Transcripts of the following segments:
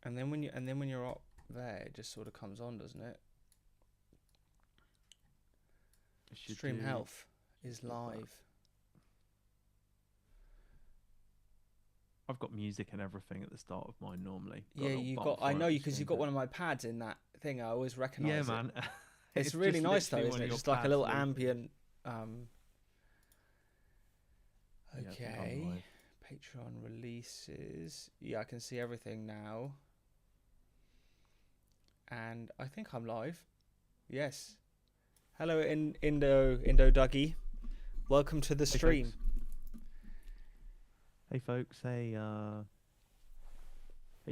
And then when you're up there, it just sort of comes on, doesn't it? Stream health is live. I've got music and everything at the start of mine normally. Yeah, you got. I know you because you've got one of my pads in that thing. I always recognise. Yeah, it. man. It's really nice though, isn't it? Just like a little ambient. Okay. Patreon releases. Yeah, I can see everything now. And I think I'm live. Yes. Hello, Indo Douggee. Welcome to the stream. Hey folks. Hey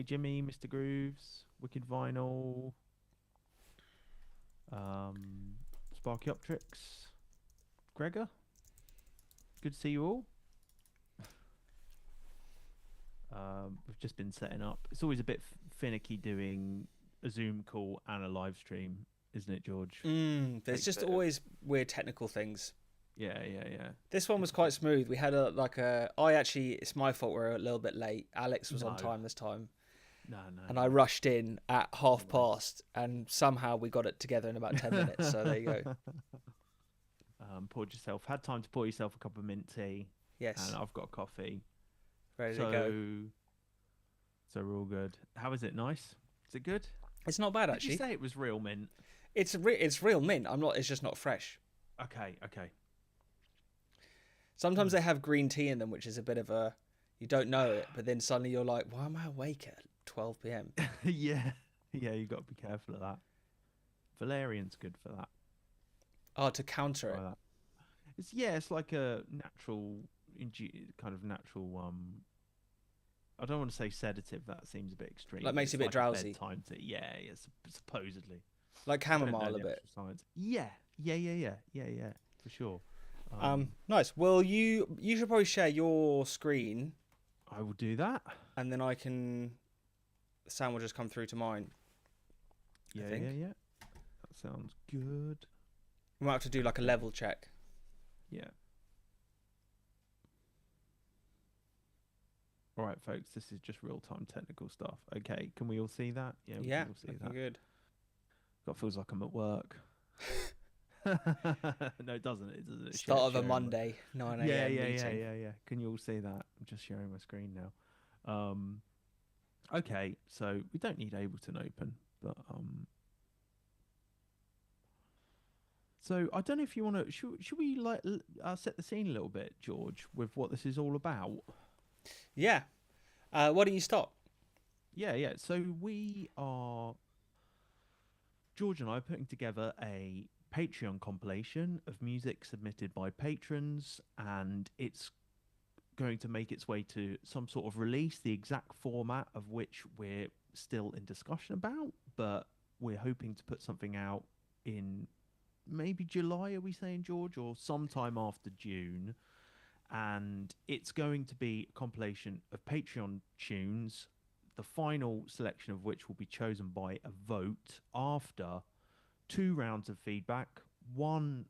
Jimmy, Mr. Grooves, Wicked Vinyl, Sparkyoptrix, Gregor. Good to see you all. We've just been setting up. It's always a bit finicky doing a Zoom call and a live stream, isn't it, George? There's just always weird technical things. Yeah. This one was quite smooth. We had it's my fault we're a little bit late. Alex was on time this time. No. And I rushed in at past, and somehow we got it together in about 10 minutes. So there you go. Had time to pour yourself a cup of mint tea. Yes. And I've got coffee. Ready to go. So we're all good. How is it? Nice? Is it good? It's not bad, actually. Did you say it was real mint? It's real mint. It's just not fresh. Okay. Sometimes they have green tea in them, which is a bit of a... You don't know it, but then suddenly you're like, why am I awake at 12 p.m? Yeah, you've got to be careful of that. Valerian's good for that. Oh, to counter it. It's like a natural, kind of natural... I don't want to say sedative. That seems a bit extreme. Like makes you a bit drowsy. Supposedly. Like chamomile a bit. Science. Yeah, for sure. Nice. Well, you should probably share your screen. I will do that. And then the sound will just come through to mine. Yeah. That sounds good. We might have to do like a level check. Yeah. All right, folks, this is just real-time technical stuff. Okay, can we all see that? Yeah, we can all see that. Good. God, feels like I'm at work. No, it doesn't. It doesn't. Start of a Monday, 9 a.m. meeting. Yeah. Can you all see that? I'm just sharing my screen now. Okay, so we don't need Ableton open, but so I don't know if you want to. Should we set the scene a little bit, George, with what this is all about? Yeah. Why don't you start? Yeah. So George and I are putting together a Patreon compilation of music submitted by patrons, and it's going to make its way to some sort of release, the exact format of which we're still in discussion about, but we're hoping to put something out in maybe July, are we saying, George, or sometime after June. And it's going to be a compilation of Patreon tunes, the final selection of which will be chosen by a vote after 2 rounds of feedback. One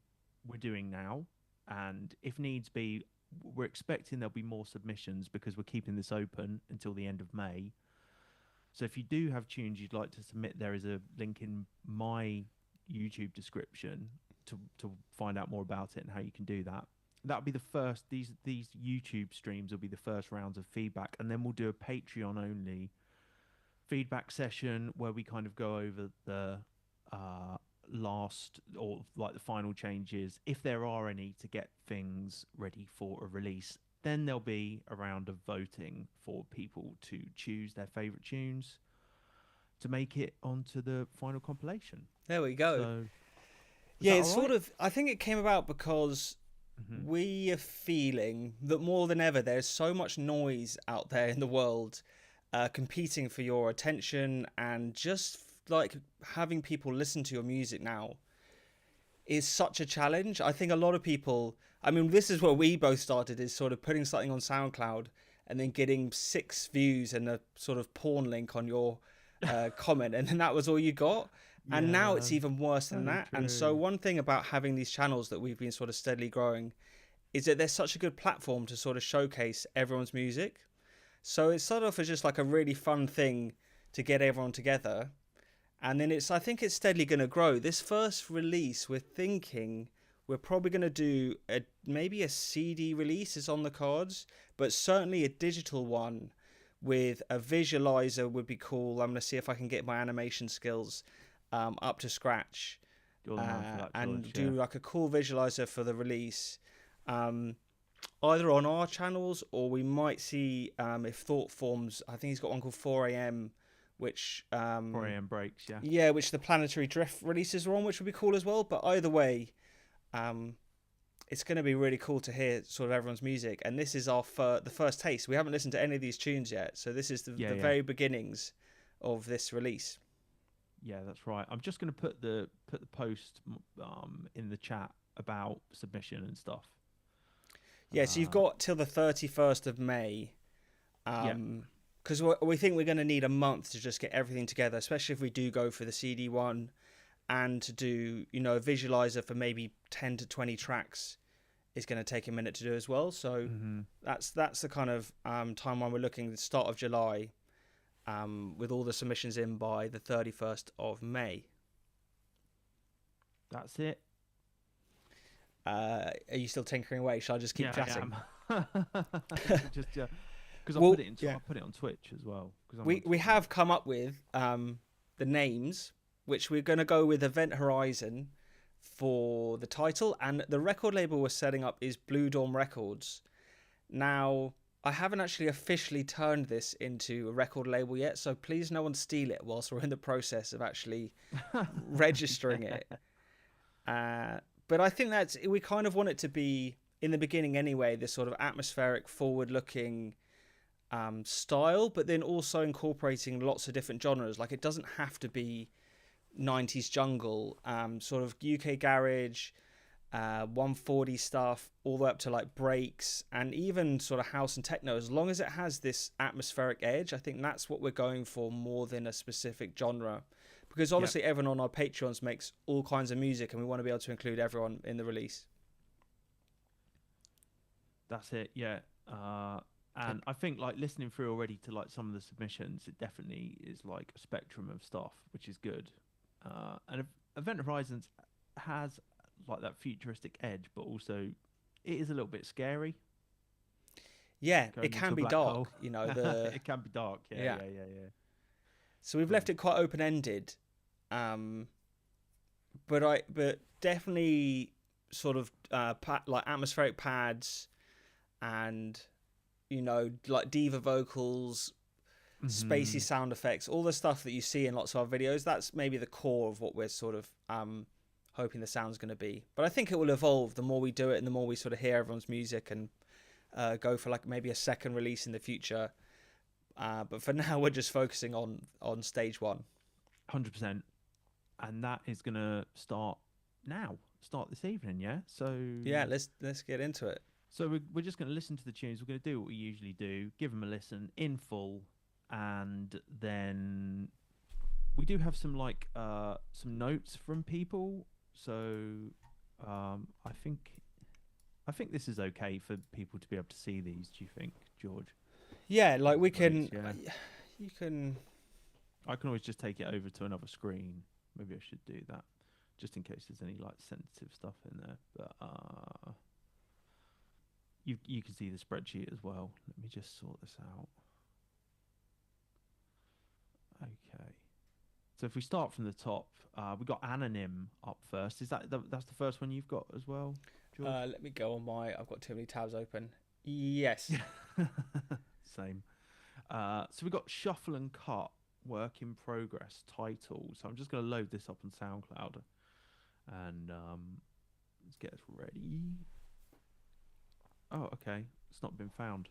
we're doing now, and if needs be, we're expecting there'll be more submissions because we're keeping this open until the end of May. So if you do have tunes you'd like to submit, there is a link in my YouTube description to find out more about it and how you can do that. That'll be the first. These YouTube streams will be the first rounds of feedback, and then we'll do a Patreon only feedback session where we kind of go over the last or like the final changes, if there are any, to get things ready for a release. Then there'll be a round of voting for people to choose their favorite tunes to make it onto the final compilation. There we go. So, yeah, it's sort of. I think it came about because we are feeling that more than ever there's so much noise out there in the world competing for your attention, and just like having people listen to your music now is such a challenge. I think a lot of people, I mean, this is where we both started, is sort of putting something on SoundCloud and then getting 6 views and a sort of porn link on your comment, and then that was all you got. And now it's even worse than that. True. And so one thing about having these channels that we've been sort of steadily growing is that they're such a good platform to sort of showcase everyone's music. So it started off as just like a really fun thing to get everyone together. And then I think it's steadily going to grow. This first release, we're thinking we're probably going to do maybe a CD release is on the cards, but certainly a digital one with a visualizer would be cool. I'm going to see if I can get my animation skills up to scratch and do like a cool visualizer for the release. Either on our channels, or we might see if Thought Forms, I think he's got one called 4am, which 4am breaks, which the Planetary Drift releases are on, which would be cool as well. But either way, it's going to be really cool to hear sort of everyone's music, and this is the first taste. We haven't listened to any of these tunes yet, so this is the very beginnings of this release. Yeah, that's right. I'm just going to put the post in the chat about submission and stuff. Yeah, so you've got till the 31st of May. Because we think we're going to need a month to just get everything together, especially if we do go for the CD one, and to do, a visualizer for maybe 10 to 20 tracks is going to take a minute to do as well. So that's the kind of timeline we're looking at, the start of July, with all the submissions in by the 31st of May. That's it. Are you still tinkering away? Shall I just keep chatting? Just because I put it on Twitch as well. We have come up with the names, which we're going to go with Event Horizon for the title, and the record label we're setting up is Blue Dawn Records. Now, I haven't actually officially turned this into a record label yet, so please no one steal it whilst we're in the process of actually registering it. But I think we kind of want it to be, in the beginning anyway, this sort of atmospheric, forward-looking style, but then also incorporating lots of different genres. Like, it doesn't have to be 90s jungle, sort of UK garage, 140 stuff, all the way up to like breaks, and even sort of house and techno. As long as it has this atmospheric edge, I think that's what we're going for more than a specific genre. Because obviously everyone on our Patreons makes all kinds of music, and we want to be able to include everyone in the release. That's it, yeah. And I think like listening through already to like some of the submissions, it definitely is like a spectrum of stuff, which is good. And Event Horizons has like that futuristic edge, but also it is a little bit scary. Yeah, it can be dark. It can be dark. Yeah. So we've left it quite open-ended, but definitely sort of like atmospheric pads, and like diva vocals, spacey sound effects, all the stuff that you see in lots of our videos. That's maybe the core of what we're sort of hoping the sound's going to be. But I think it will evolve the more we do it, and the more we sort of hear everyone's music, and go for like maybe a second release in the future. But for now, we're just focusing on stage one. 100%. And that is going to start this evening, yeah? So yeah, let's get into it. So we're just going to listen to the tunes. We're going to do what we usually do, give them a listen in full, and then we do have some like some notes from people. So I think this is okay for people to be able to see these. Do you think, George? Yeah, like we can. You can. I can always just take it over to another screen. Maybe I should do that, just in case there's any like sensitive stuff in there. But you can see the spreadsheet as well. Let me just sort this out. Okay. So if we start from the top, we've got Anonym up first. Is that's the first one you've got as well, George? Let me go on I've got too many tabs open. Yes. Same. So we've got Shuffle and Cut, Work in Progress title. So I'm just going to load this up on SoundCloud, and let's get us ready. Oh, okay. It's not been found.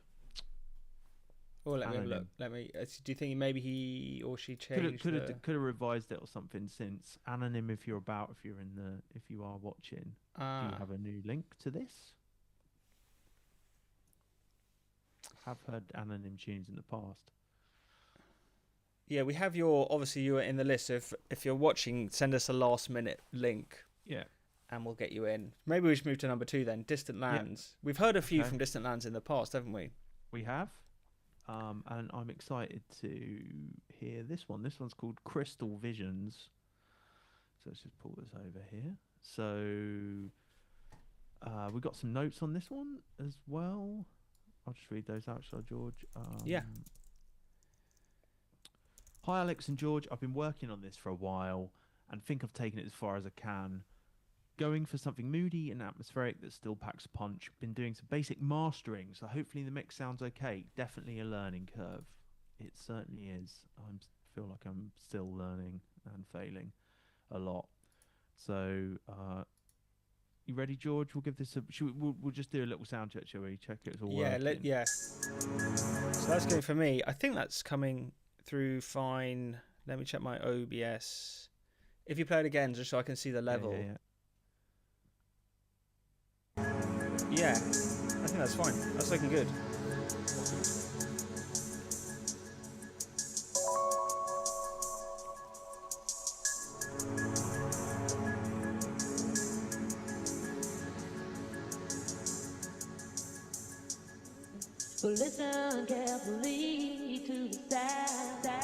Oh, let me have a look. Do you think maybe he or she changed? Could have revised it or something since. Anonym, if you are watching, do you have a new link to this? I've heard Anonym tunes in the past. Yeah, we have obviously you are in the list. So if you're watching, send us a last minute link. Yeah. And we'll get you in. Maybe we should move to number 2 then. Distant Lands. Yeah. We've heard a few from Distant Lands in the past, haven't we? We have. And I'm excited to hear hear this one. This one's called Crystal Visions. So let's just pull this over here. So we got some notes on this one as well. I'll just read those out, shall I, George? Yeah. Hi, Alex and George. I've been working on this for a while and think I've taken it as far as I can. Going for something moody and atmospheric that still packs a punch. Been doing some basic mastering, so hopefully the mix sounds okay. Definitely a learning curve. It certainly is. I feel like I'm still learning and failing a lot. So, you ready, George? We'll give this a. We'll just do a little sound check, shall we? Check it's all working. Yeah. So that's going for me. I think that's coming through fine. Let me check my OBS. If you play it again, just so I can see the level. Yeah, I think that's fine. That's looking good. So listen carefully to the sound.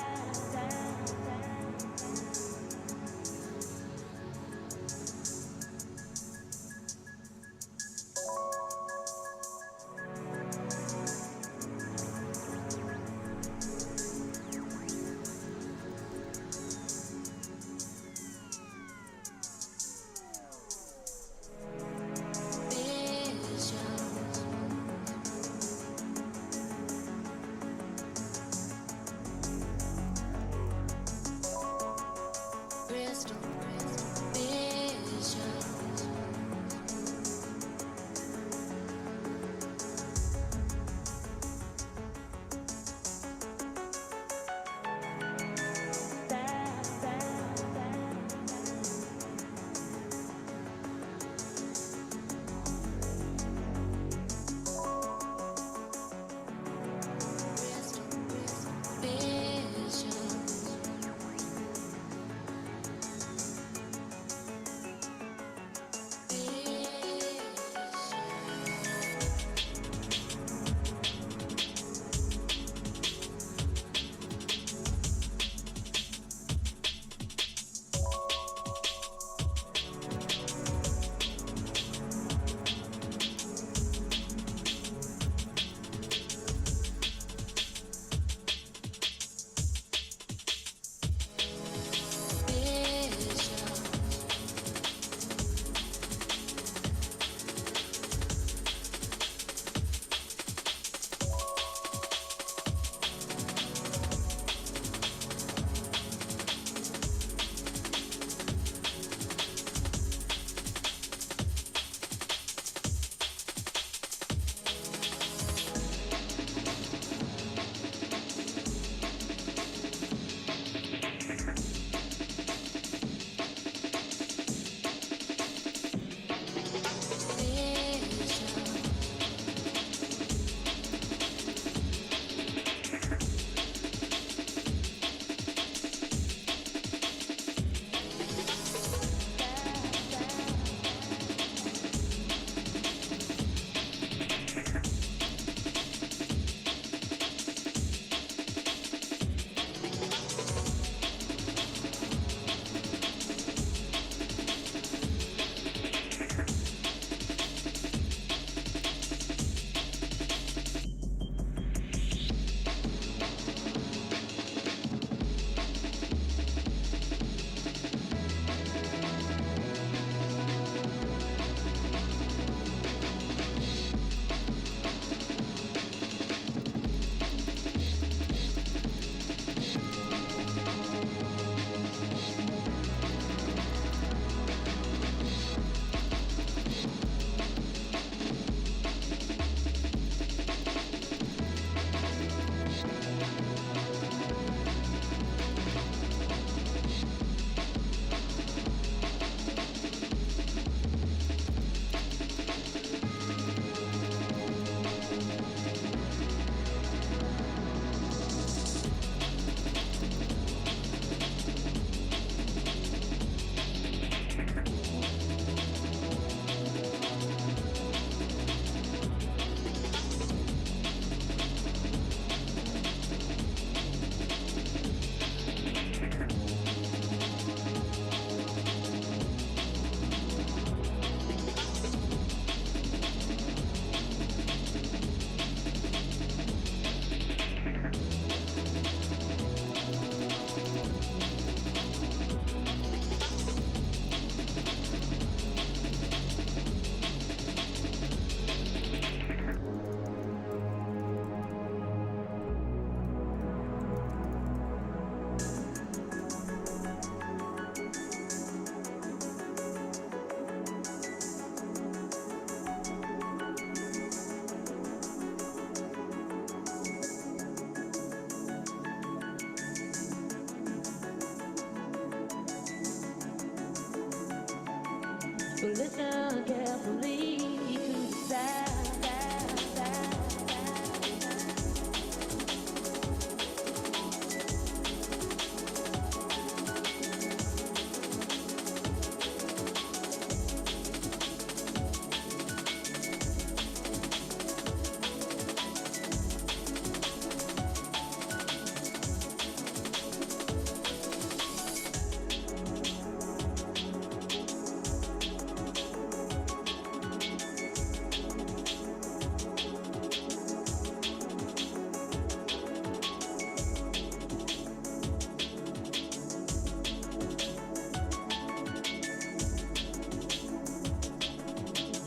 So listen carefully to the sound.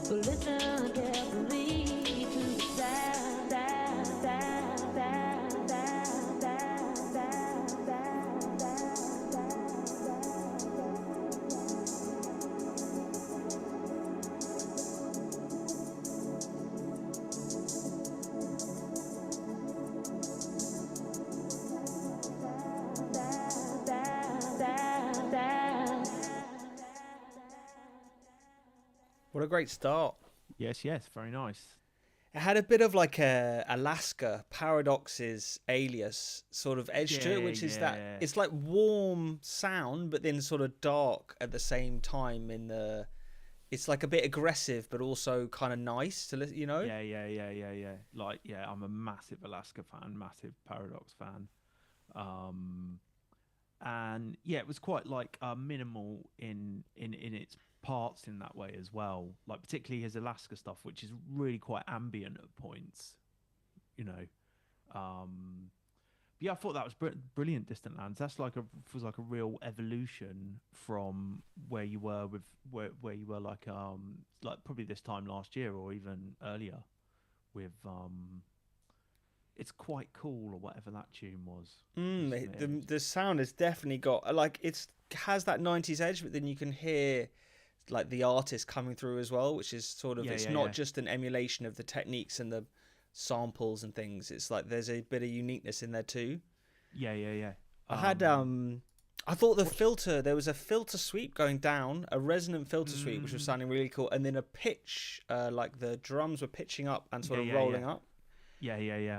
So listen carefully to the sound. What a great start. Yes, very nice. It had a bit of like a Alaska Paradox's Alias sort of edge to it, which is that it's like warm sound, but then sort of dark at the same time. It's like a bit aggressive, but also kind of nice to listen. Yeah. Like, I'm a massive Alaska fan, massive Paradox fan. And yeah, it was quite like minimal in its parts in that way as well, like particularly his Alaska stuff, which is really quite ambient at points, but yeah, I thought that was brilliant. Distant Lands, that's was like a real evolution from where you were with where you were like probably this time last year or even earlier with It's Quite Cool or whatever that tune was. The sound has definitely got like has that 90s edge, but then you can hear like the artist coming through as well, which is sort of not just an emulation of the techniques and the samples and things. It's like there's a bit of uniqueness in there too. I had I thought there was a filter sweep going down, a resonant filter sweep, which was sounding really cool, and then a pitch, like the drums were pitching up and sort of rolling up. Yeah.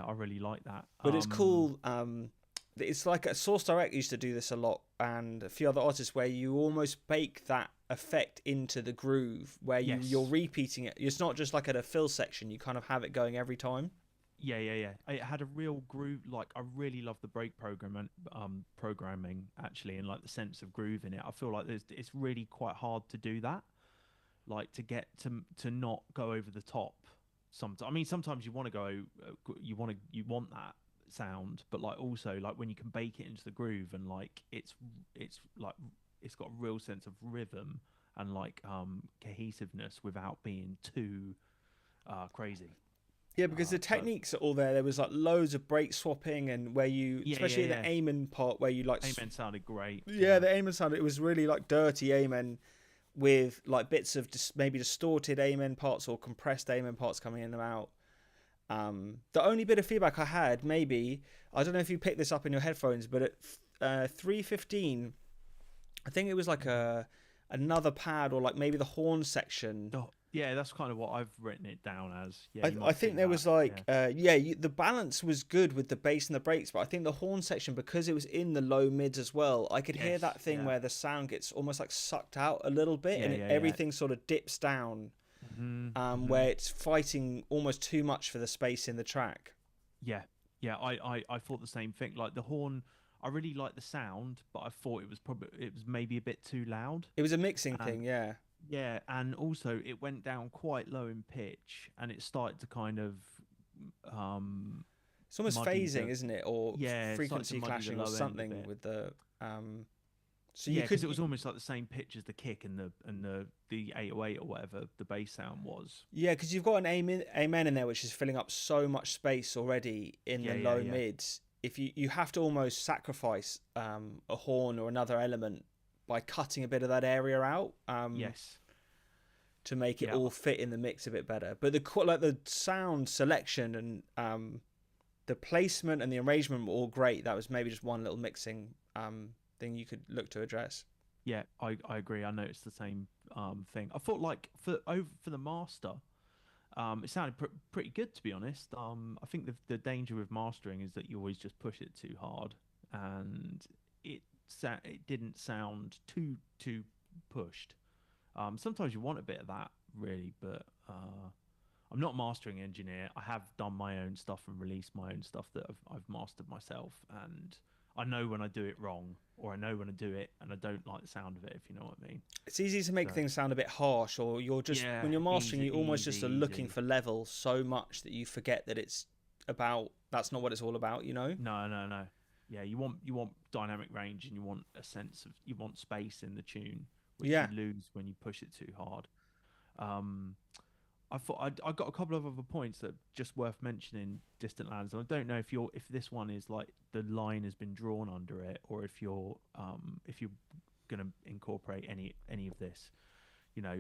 I really like that. But it's cool. It's like Source Direct used to do this a lot, and a few other artists, where you almost bake that effect into the groove, where you're repeating it. It's not just like at a fill section; you kind of have it going every time. Yeah. It had a real groove. Like, I really love the break programming actually, and like the sense of groove in it. I feel like it's really quite hard to do that, like to get to not go over the top. Sometimes, I mean, sometimes you want to go, you want that sound, but like also like when you can bake it into the groove, and like it's like it's got a real sense of rhythm and like cohesiveness without being too crazy. Yeah, because the techniques are all there. There was like loads of break swapping, and where you, especially the Amen part, where you like Amen sounded great. Yeah, the Amen sounded. It was really like dirty Amen, with like bits of maybe distorted Amen parts or compressed Amen parts coming in and out. The only bit of feedback I had, maybe, I don't know if you picked this up in your headphones, but at 3:15, I think it was like another pad, or like maybe the horn section. Yeah, that's kind of what I've written it down as. Yeah, I think there was like, the balance was good with the bass and the breaks, but I think the horn section, because it was in the low mids as well, I could hear that thing where the sound gets almost like sucked out a little bit, everything sort of dips down, where it's fighting almost too much for the space in the track. Yeah, I thought the same thing. Like the horn, I really liked the sound, but I thought it was maybe a bit too loud. It was a mixing thing, yeah. Yeah, and also it went down quite low in pitch, and it started to kind of it's almost phasing, isn't it, or frequency to clashing or something with the so you could, it was almost like the same pitch as the kick and the 808 or whatever the bass sound was. Yeah, because you've got an amen in there, which is filling up so much space already in the low mids. If you have to almost sacrifice a horn or another element by cutting a bit of that area out, to make it all fit in the mix a bit better. But the sound selection and the placement and the arrangement were all great. That was maybe just one little mixing thing you could look to address. Yeah, I agree. I noticed the same thing. I thought like for the master, it sounded pretty good, to be honest. I think the danger with mastering is that you always just push it too hard, and it didn't sound too pushed. Sometimes you want a bit of that, really, but I'm not a mastering engineer. I have done my own stuff and released my own stuff that I've mastered myself, and I know when I do it wrong, or I know when I do it and I don't like the sound of it, if you know what I mean. It's easy to make things sound a bit harsh, or you're just when you're mastering, you almost just are looking for level so much that you forget that it's about. That's not what it's all about, you know. No. Yeah, you want dynamic range, and you want a sense of space in the tune, which you lose when you push it too hard. I thought I got a couple of other points that are just worth mentioning. Distant Lands, and I don't know if this one is like the line has been drawn under it, or if you're going to incorporate any of this. You know,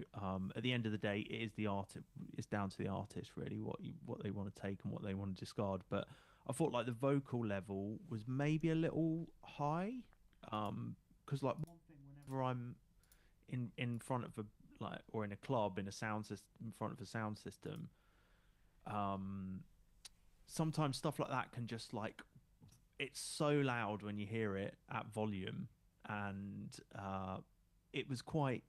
at the end of the day, it is the art. It's down to the artist really what they want to take and what they want to discard. But I thought like the vocal level was maybe a little high, because like one thing whenever I'm in front of or in a club in front of a sound system, sometimes stuff like that can just like, it's so loud when you hear it at volume, and it was quite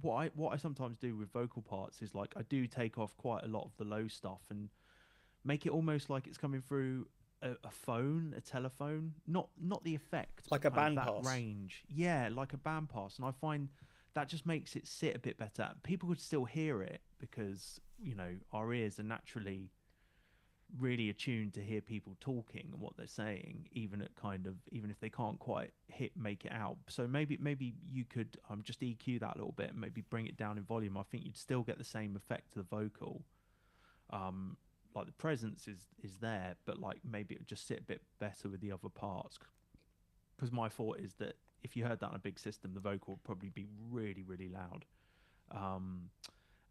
what I sometimes do with vocal parts is like I do take off quite a lot of the low stuff and make it almost like it's coming through a phone, a telephone, not the effect, like a bandpass range, like a bandpass, and I find that just makes it sit a bit better. People could still hear it because, you know, our ears are naturally really attuned to hear people talking and what they're saying, even if they can't quite make it out. So maybe you could just EQ that a little bit and maybe bring it down in volume. I think you'd still get the same effect to the vocal. Like the presence is there, but like maybe it would just sit a bit better with the other parts. Because my thought is that if you heard that on a big system, the vocal would probably be really, really loud.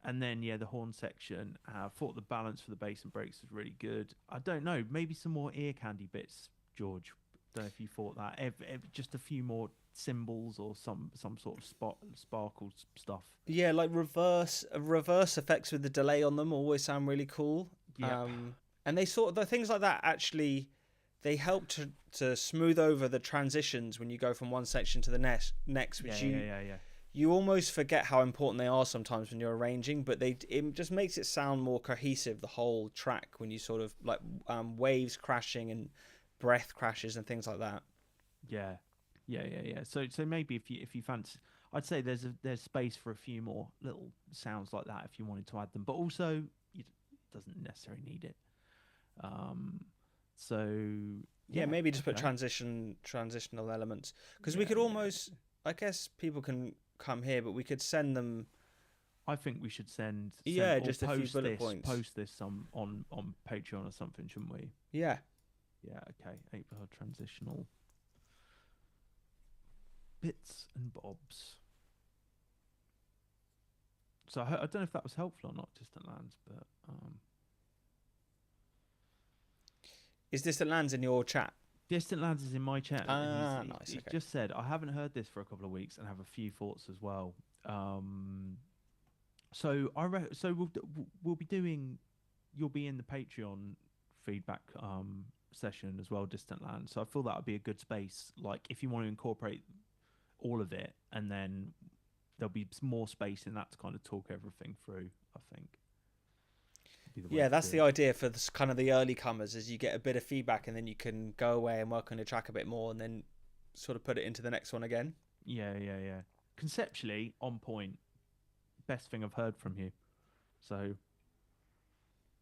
And then, the horn section, I thought the balance for the bass and breaks was really good. I don't know, maybe some more ear candy bits, George. Don't know if you thought that. Just a few more cymbals or some sort of sparkle stuff. Yeah, like reverse effects with the delay on them always sound really cool. Yeah. And they the things like that actually, they help to smooth over the transitions when you go from one section to the next, which you almost forget how important they are sometimes when you're arranging, but it just makes it sound more cohesive, the whole track, when you sort of like waves crashing and breath crashes and things like that. Yeah. So maybe if you fancy, I'd say there's space for a few more little sounds like that if you wanted to add them, but also it doesn't necessarily need it. Maybe just put transitional elements, because we could almost, I guess people can come here, but we could send them. I think we should send just a few bullet points. Post this on Patreon or something, shouldn't we? Yeah. Okay. 8-bar transitional bits and bobs. So I don't know if that was helpful or not, Distant Lands, but Is Distant Lands in your chat? Distant Lands is in my chat. Nice. He just said, I haven't heard this for a couple of weeks and have a few thoughts as well. So we'll be doing. You'll be in the Patreon feedback session as well, Distant Lands. So I feel that would be a good space. Like if you want to incorporate all of it, and then there'll be more space in that to kind of talk everything through, I think. That's the idea for this, kind of the early comers, is you get a bit of feedback and then you can go away and work on the track a bit more and then sort of put it into the next one again. Yeah. Conceptually, on point. Best thing I've heard from you. So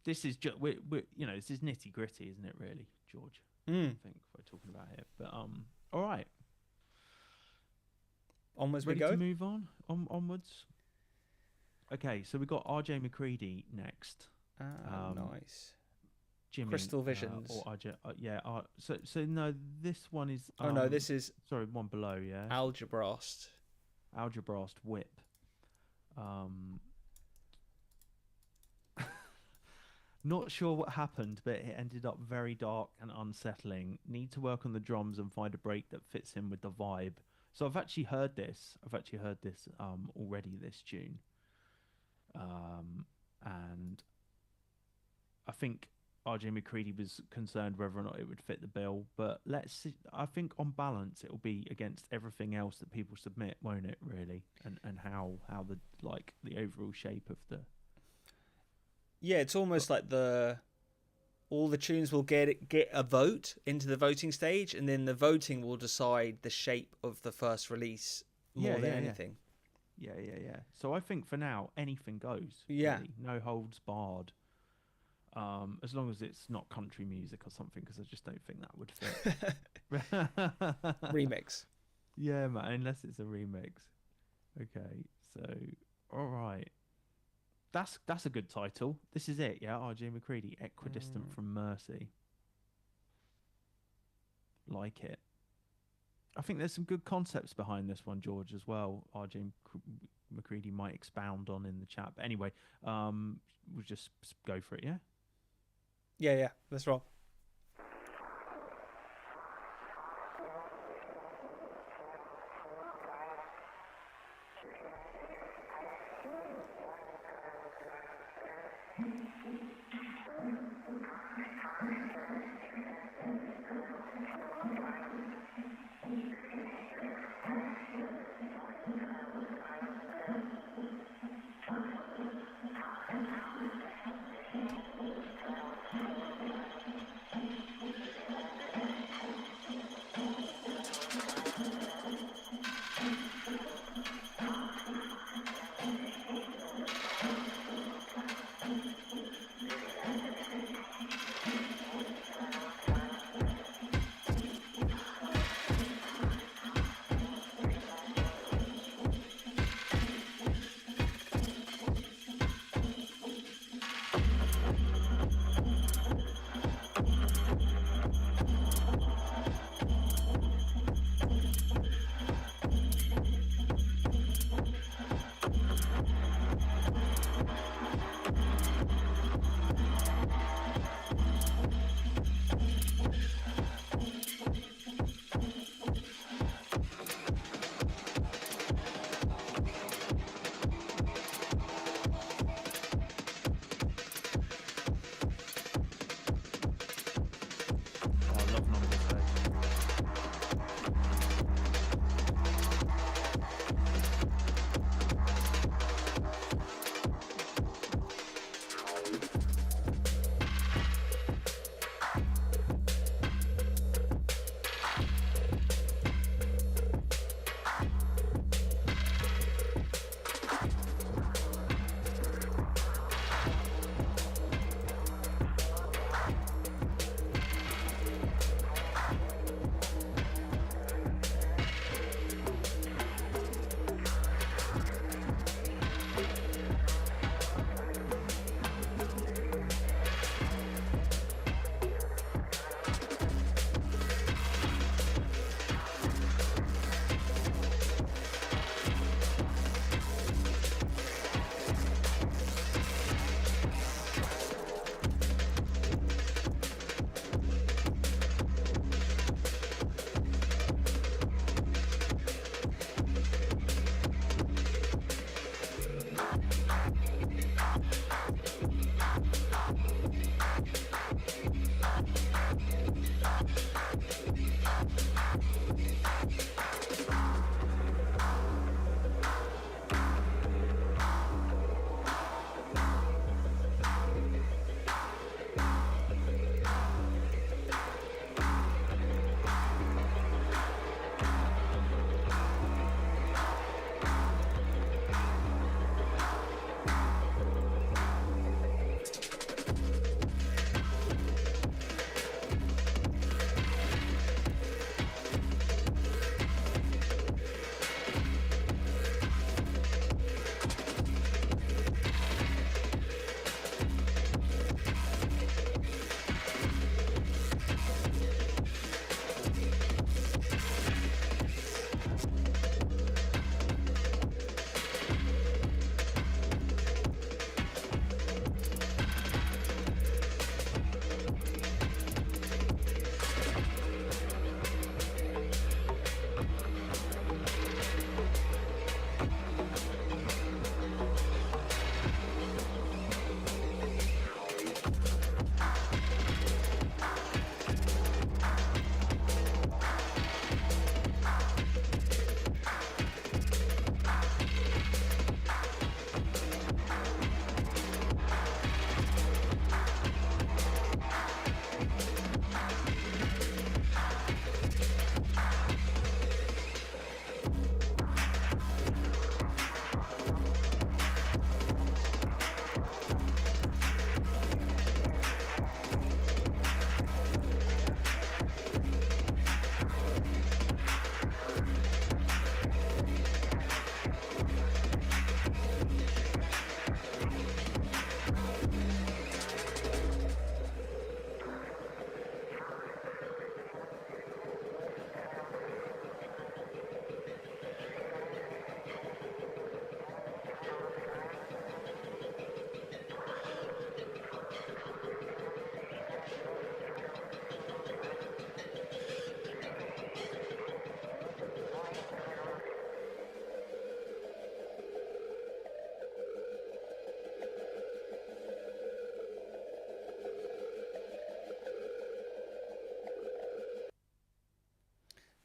this is just this is nitty gritty, isn't it? Really, George. I think we're talking about it, but all right. Onwards Ready we go. To move on. Onwards. Okay, so we got RJ McCriedi next. Nice. Jimmy, Crystal Visions. Or RJ. So no, this one is. No, this is. Sorry, one below. Yeah. Algebrast Whip. Not sure what happened, but it ended up very dark and unsettling. Need to work on the drums and find a break that fits in with the vibe. So I've actually heard this. Already. This tune, and I think RJ McCriedi was concerned whether or not it would fit the bill. But let's see. I think on balance, it will be against everything else that people submit, won't it? Really, and how the overall shape of the. Yeah, it's almost like all the tunes will get a vote into the voting stage, and then the voting will decide the shape of the first release more than anything. Yeah. So I think for now, anything goes. Yeah. Really. No holds barred. As long as it's not country music or something, because I just don't think that would fit. Remix. Yeah, man, unless it's a remix. Okay, so all right. That's a good title. This is it, yeah. RJ McCready, Equidistant from Mercy. Like it. I think there's some good concepts behind this one, George, as well. RJ McCready might expound on in the chat. But anyway, we'll just go for it, yeah? Yeah, let's roll.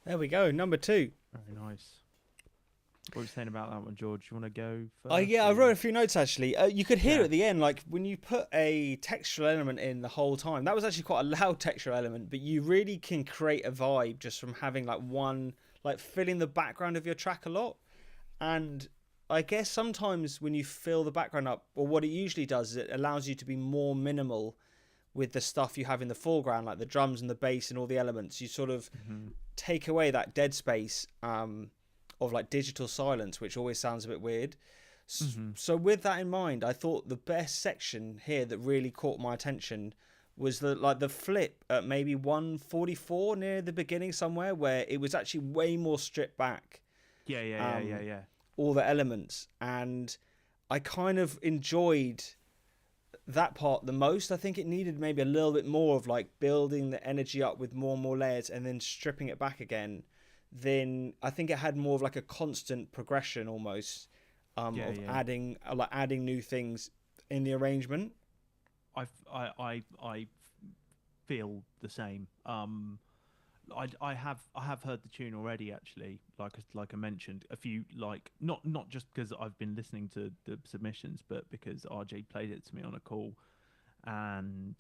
There we go. Number 2. Very nice. What were you saying about that one, George? You want to go first? Oh yeah, I wrote a few notes actually. You could hear Yeah. at the end, like when you put a textural element in the whole time. That was actually quite a loud textural element, but you really can create a vibe just from having like one, like filling the background of your track a lot. And I guess sometimes when you fill the background up, or what it usually does is it allows you to be more minimal with the stuff you have in the foreground, like the drums and the bass and all the elements. You sort of take away that dead space of like digital silence, which always sounds a bit weird. So with that in mind, I thought the best section here that really caught my attention was the flip at maybe 144 near the beginning somewhere, where it was actually way more stripped back. Yeah. All the elements, and I kind of enjoyed that part the most. I think it needed maybe a little bit more of like building the energy up with more and more layers and then stripping it back again. Then I think it had more of like a constant progression almost of adding new things in the arrangement. I feel the same. I have heard the tune already, actually. Like I mentioned, a few, like not just because I've been listening to the submissions, but because RJ played it to me on a call, and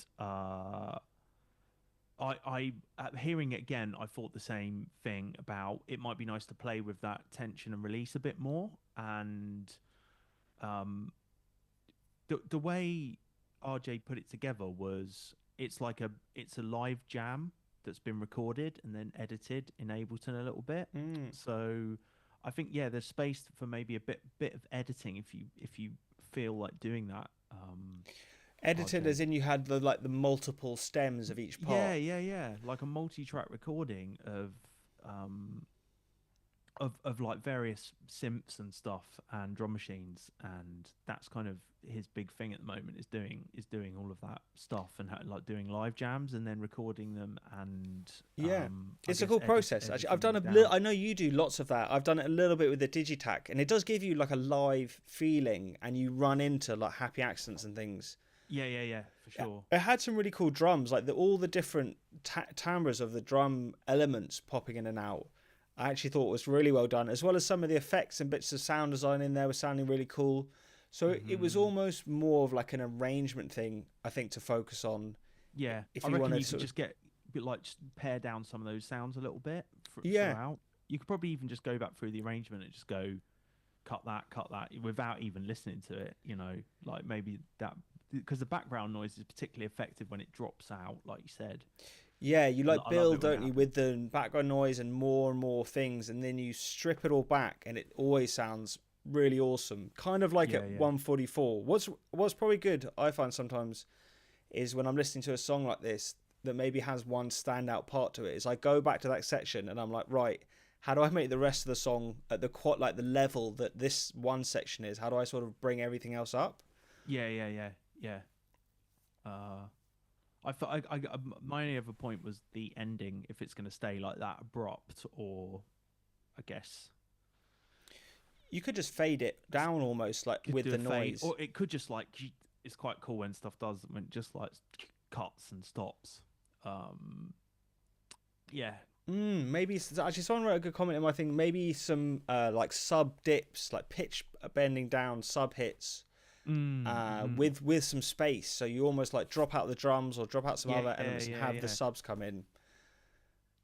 I hearing it again, I thought the same thing about it. Might be nice to play with that tension and release a bit more, and the way RJ put it together was it's a live jam that's been recorded and then edited in Ableton a little bit. So I think there's space for maybe a bit of editing if you feel like doing that. Edited as in you had the multiple stems of each part. Yeah. Like a multi-track recording of like various synths and stuff and drum machines, and that's kind of his big thing at the moment is doing all of that stuff and like doing live jams and then recording them. And it's a cool process actually. I've done I know you do lots of that. I've done it a little bit with the Digitac, and it does give you like a live feeling, and you run into like happy accents and things. Yeah, for sure. It had some really cool drums, like all the different timbres of the drum elements popping in and out. I actually thought was really well done, as well as some of the effects and bits of sound design in there were sounding really cool. So it was almost more of like an arrangement thing, I think, to focus on. Yeah, if I you reckon want you to could just get just pare down some of those sounds a little bit. Yeah. Throughout. You could probably even just go back through the arrangement and just go cut that, without even listening to it. You know, like maybe that, because the background noise is particularly effective when it drops out, like you said. Yeah, you like build, don't you, with the background noise and more things, and then you strip it all back, and it always sounds really awesome. Kind of like at 144. What's probably good, I find sometimes, is when I'm listening to a song like this that maybe has one standout part to it, is I go back to that section and I'm like, right, how do I make the rest of the song at the the level that this one section is? How do I sort of bring everything else up? Yeah. I thought my only other point was the ending. If it's going to stay like that abrupt, or I guess you could just fade it down almost like with the noise, or it could just like, it's quite cool when stuff does when it just like cuts and stops. Maybe actually someone wrote a good comment in my thing. Maybe some like sub dips, like pitch bending down sub hits. With some space, so you almost like drop out the drums or drop out some other elements and have the subs come in.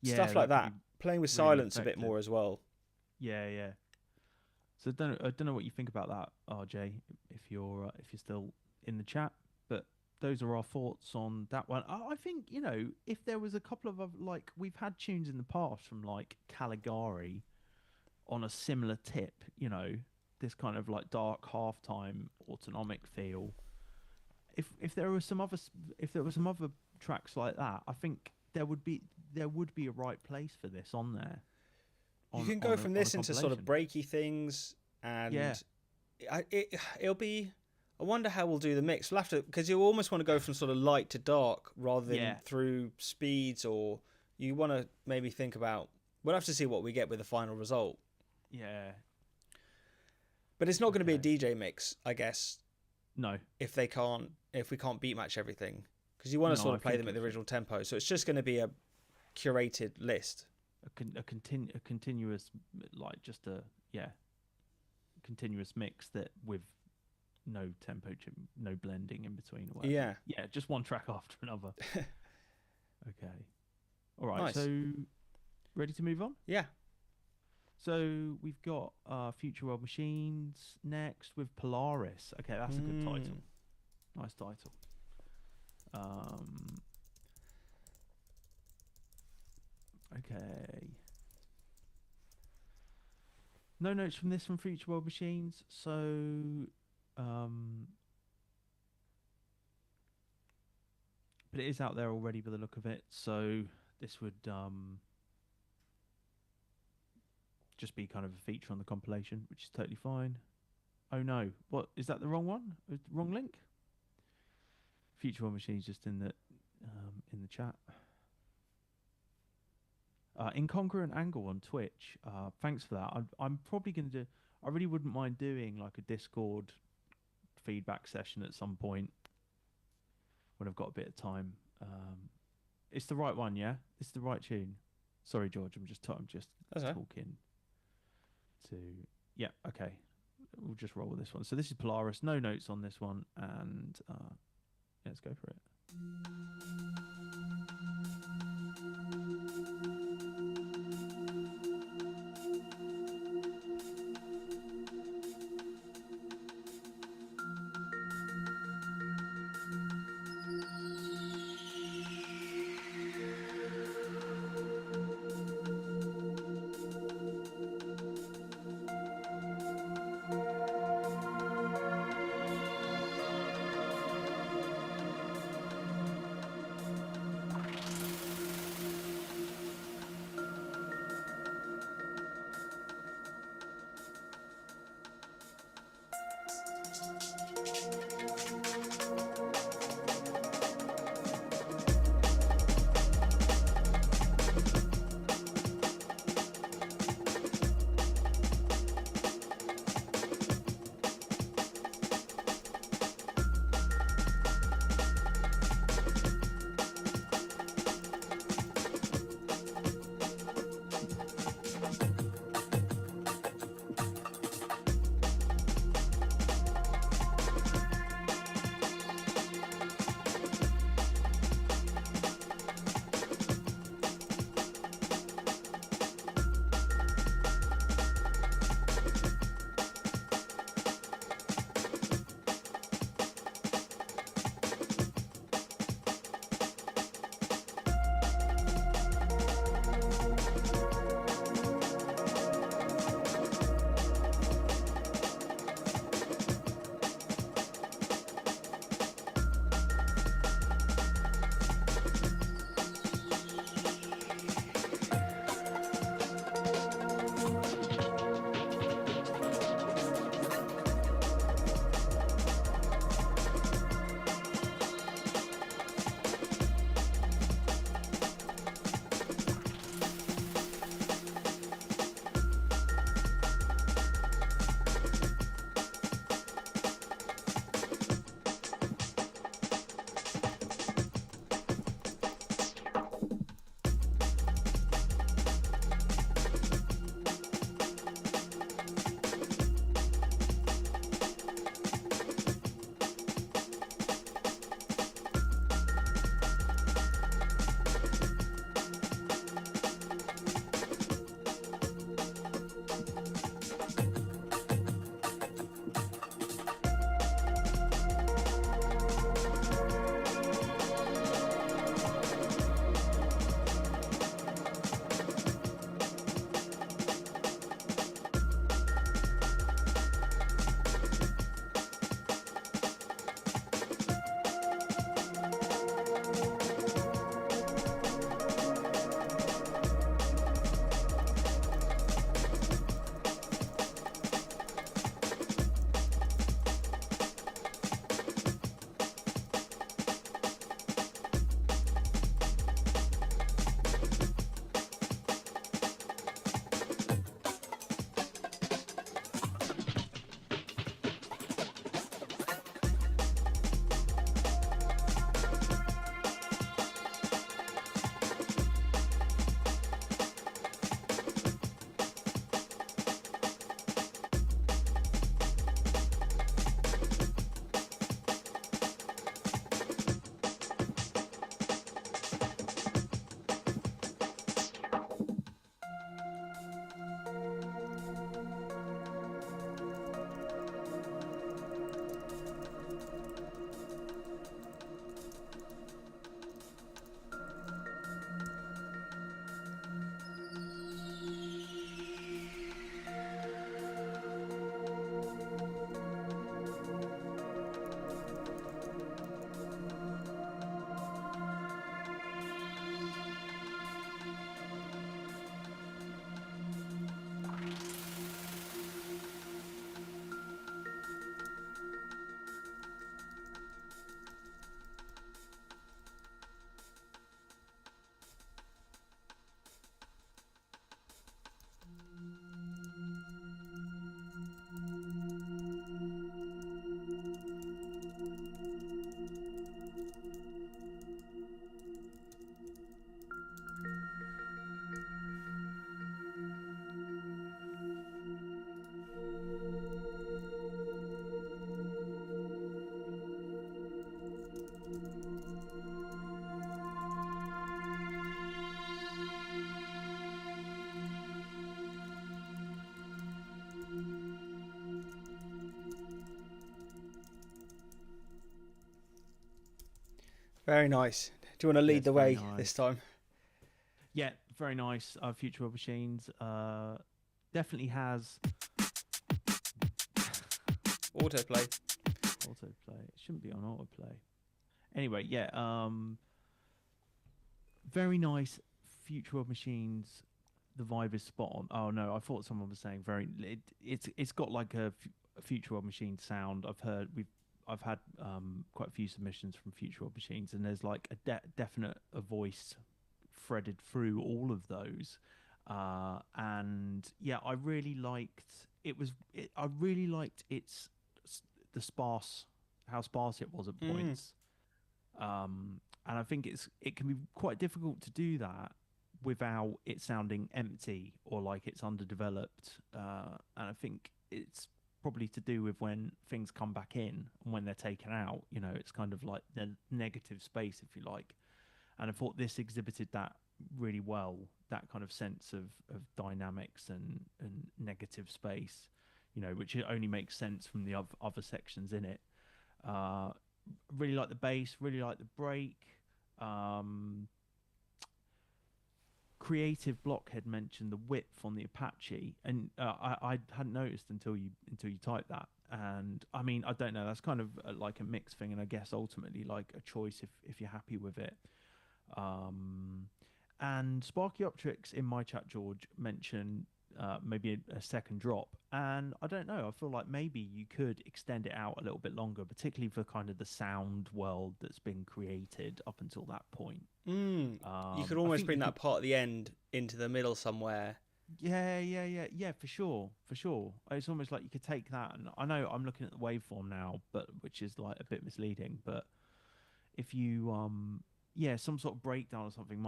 Stuff like that. Playing with really silence effective. A bit more as well. Yeah. So I don't know what you think about that, RJ, if you're still in the chat, but those are our thoughts on that one. I think, you know, if there was a couple of like, we've had tunes in the past from like Caligari on a similar tip, you know, this kind of like dark halftime autonomic feel. If there were some other tracks like that, I think there would be a right place for this on there. You can go from this into sort of breaky things, and it'll be. I wonder how we'll do the mix. We'll have to, because you almost want to go from sort of light to dark rather than through speeds, or you want to maybe think about. We'll have to see what we get with the final result. Yeah. But it's not going to be a DJ mix, I guess. No. If we can't beat match everything, because you want to sort of play them at the original tempo, so it's just going to be a curated list. a continuous, like just a continuous mix that with no tempo, no blending in between. Or whatever. Yeah. Yeah, just one track after another. Okay. All right. Nice. So, ready to move on? Yeah. So we've got Future World Machines next with Polaris. Okay, that's a good title. Nice title. Okay. No notes from this from Future World Machines. So, but it is out there already by the look of it. So this would just be kind of a feature on the compilation, which is totally fine. Oh no, what is that? The wrong one? Wrong link? Future World Machines just in the chat. Incongruent Angle on Twitch. Thanks for that. I'm probably going to do. I really wouldn't mind doing like a Discord feedback session at some point when I've got a bit of time. It's the right one, yeah. It's the right tune. Sorry, George. I'm just talking to. Yeah. Okay. We'll just roll with this one. So this is Polaris. No notes on this one, and let's go for it. Very nice. Do you want to lead the way this time? Yeah, very nice. Future World Machines definitely has autoplay. It shouldn't be on autoplay. Anyway, yeah. Very nice. Future World Machines. The vibe is spot on. Oh no, I thought someone was saying it's got like a Future World Machine sound. I've had quite a few submissions from Future World Machines, and there's like a definite voice threaded through all of those. And yeah, I really liked I really liked how sparse it was at points. And I think it can be quite difficult to do that without it sounding empty or like it's underdeveloped. And I think it's probably to do with when things come back in and when they're taken out. You know, it's kind of like the negative space, if you like. And I thought this exhibited that really well, that kind of sense of dynamics and negative space, you know, which only makes sense from the other sections in it. Really like the bass, really like the break. Creative Block had mentioned the width on the Apache, and I hadn't noticed until you typed that. And I mean, I don't know, that's kind of like a mixed thing, and I guess ultimately like a choice if you're happy with it. And Sparkyoptrix in my chat, George, mentioned maybe a second drop, and I don't know, I feel like maybe you could extend it out a little bit longer, particularly for kind of the sound world that's been created up until that point. You could almost bring that part at the end into the middle somewhere. Yeah, for sure. It's almost like you could take that, and I know I'm looking at the waveform now, but which is like a bit misleading, but if you some sort of breakdown or something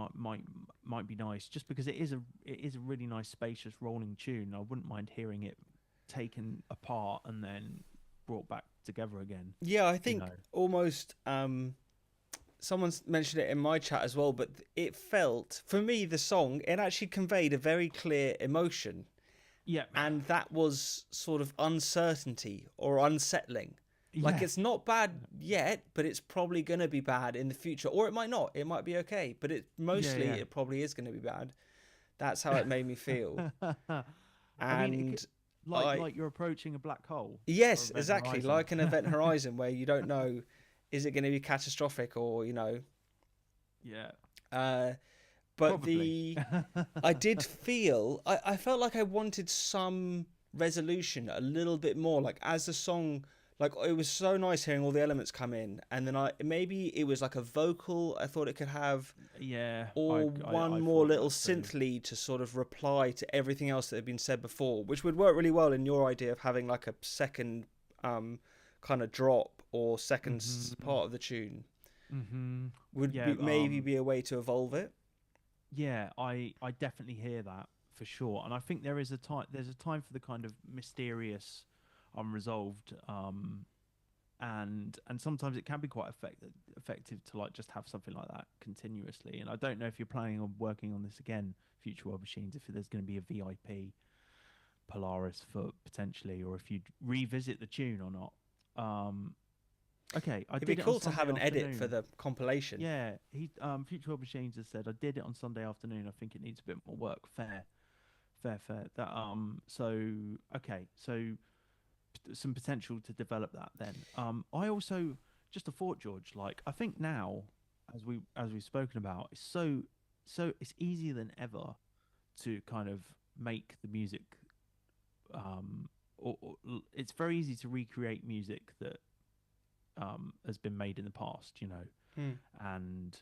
might be nice, just because it is a really nice spacious rolling tune. I wouldn't mind hearing it taken apart and then brought back together again. Yeah, I think almost someone's mentioned it in my chat as well, but it felt, for me, the song, it actually conveyed a very clear emotion. Yeah. And that was sort of uncertainty or unsettling. Like, it's not bad yet, but it's probably going to be bad in the future. Or it might not. It might be okay. But it probably is going to be bad. That's how it made me feel. I mean, like you're approaching a black hole. Yes, exactly. Horizon. Like an event horizon where you don't know, is it going to be catastrophic or, you know. Yeah. But I did feel, I felt like I wanted some resolution a little bit more. Like as the song... Like, it was so nice hearing all the elements come in, and then maybe it was like a vocal I thought it could have, or one more little synth lead to sort of reply to everything else that had been said before, which would work really well in your idea of having like a second kind of drop or second part of the tune. Would maybe be a way to evolve it. Yeah, I definitely hear that for sure, and I think there's a time for the kind of mysterious, unresolved, and sometimes it can be quite effective to like just have something like that continuously. And I don't know if you're planning on working on this again, Future World Machines, if there's going to be a VIP Polaris for potentially, or if you revisit the tune or not. Okay, it'd be cool to have an edit for the compilation. Yeah, Future World Machines has said, I did it on Sunday afternoon. I think it needs a bit more work. Fair. That so some potential to develop that then. I also just a thought, George, like I think now, as we've spoken about, it's so it's easier than ever to kind of make the music, or it's very easy to recreate music that has been made in the past, you know. And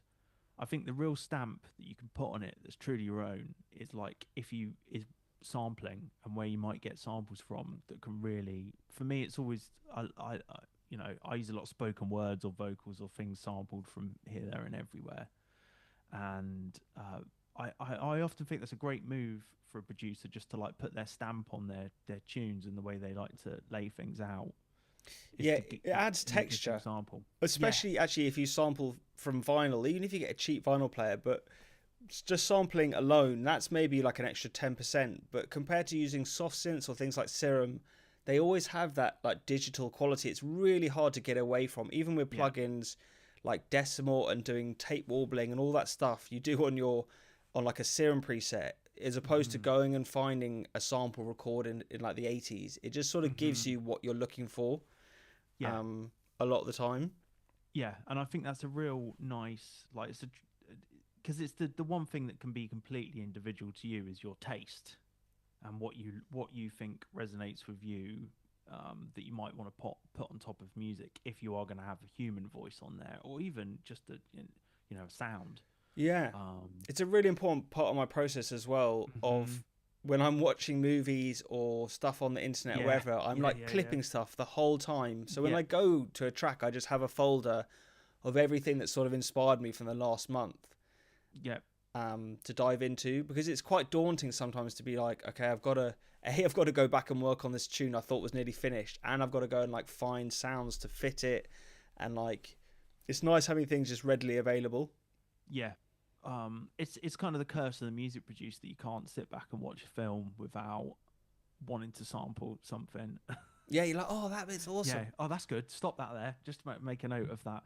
I think the real stamp that you can put on it that's truly your own is like is sampling, and where you might get samples from that can really, for me, it's always I you know, I use a lot of spoken words or vocals or things sampled from here, there, and everywhere. And I often think that's a great move for a producer, just to like put their stamp on their tunes and the way they like to lay things out. It adds texture, especially actually if you sample from vinyl, even if you get a cheap vinyl player, but just sampling alone, that's maybe like an extra 10%. But compared to using soft synths or things like Serum, they always have that like digital quality. It's really hard to get away from, even with plugins like decimal and doing tape warbling and all that stuff you do on like a serum preset, as opposed to going and finding a sample record in like the 80s. It just sort of gives you what you're looking for. Yeah. A lot of the time. Yeah, and I think that's a real nice, like, it's because it's the one thing that can be completely individual to you is your taste and what you think resonates with you, that you might want to put on top of music if you are going to have a human voice on there, or even just a sound. Yeah, it's a really important part of my process as well. Of when I'm watching movies or stuff on the internet or wherever, I'm clipping stuff the whole time. So when I go to a track, I just have a folder of everything that sort of inspired me from the last month. Yeah. To dive into, because it's quite daunting sometimes to be like, okay, I've got to go back and work on this tune I thought was nearly finished, and I've got to go and like find sounds to fit it, and like it's nice having things just readily available. Yeah. It's kind of the curse of the music producer that you can't sit back and watch a film without wanting to sample something. Yeah, you're like, oh, that bit's awesome. Yeah. Oh, that's good. Stop that there. Just make a note of that.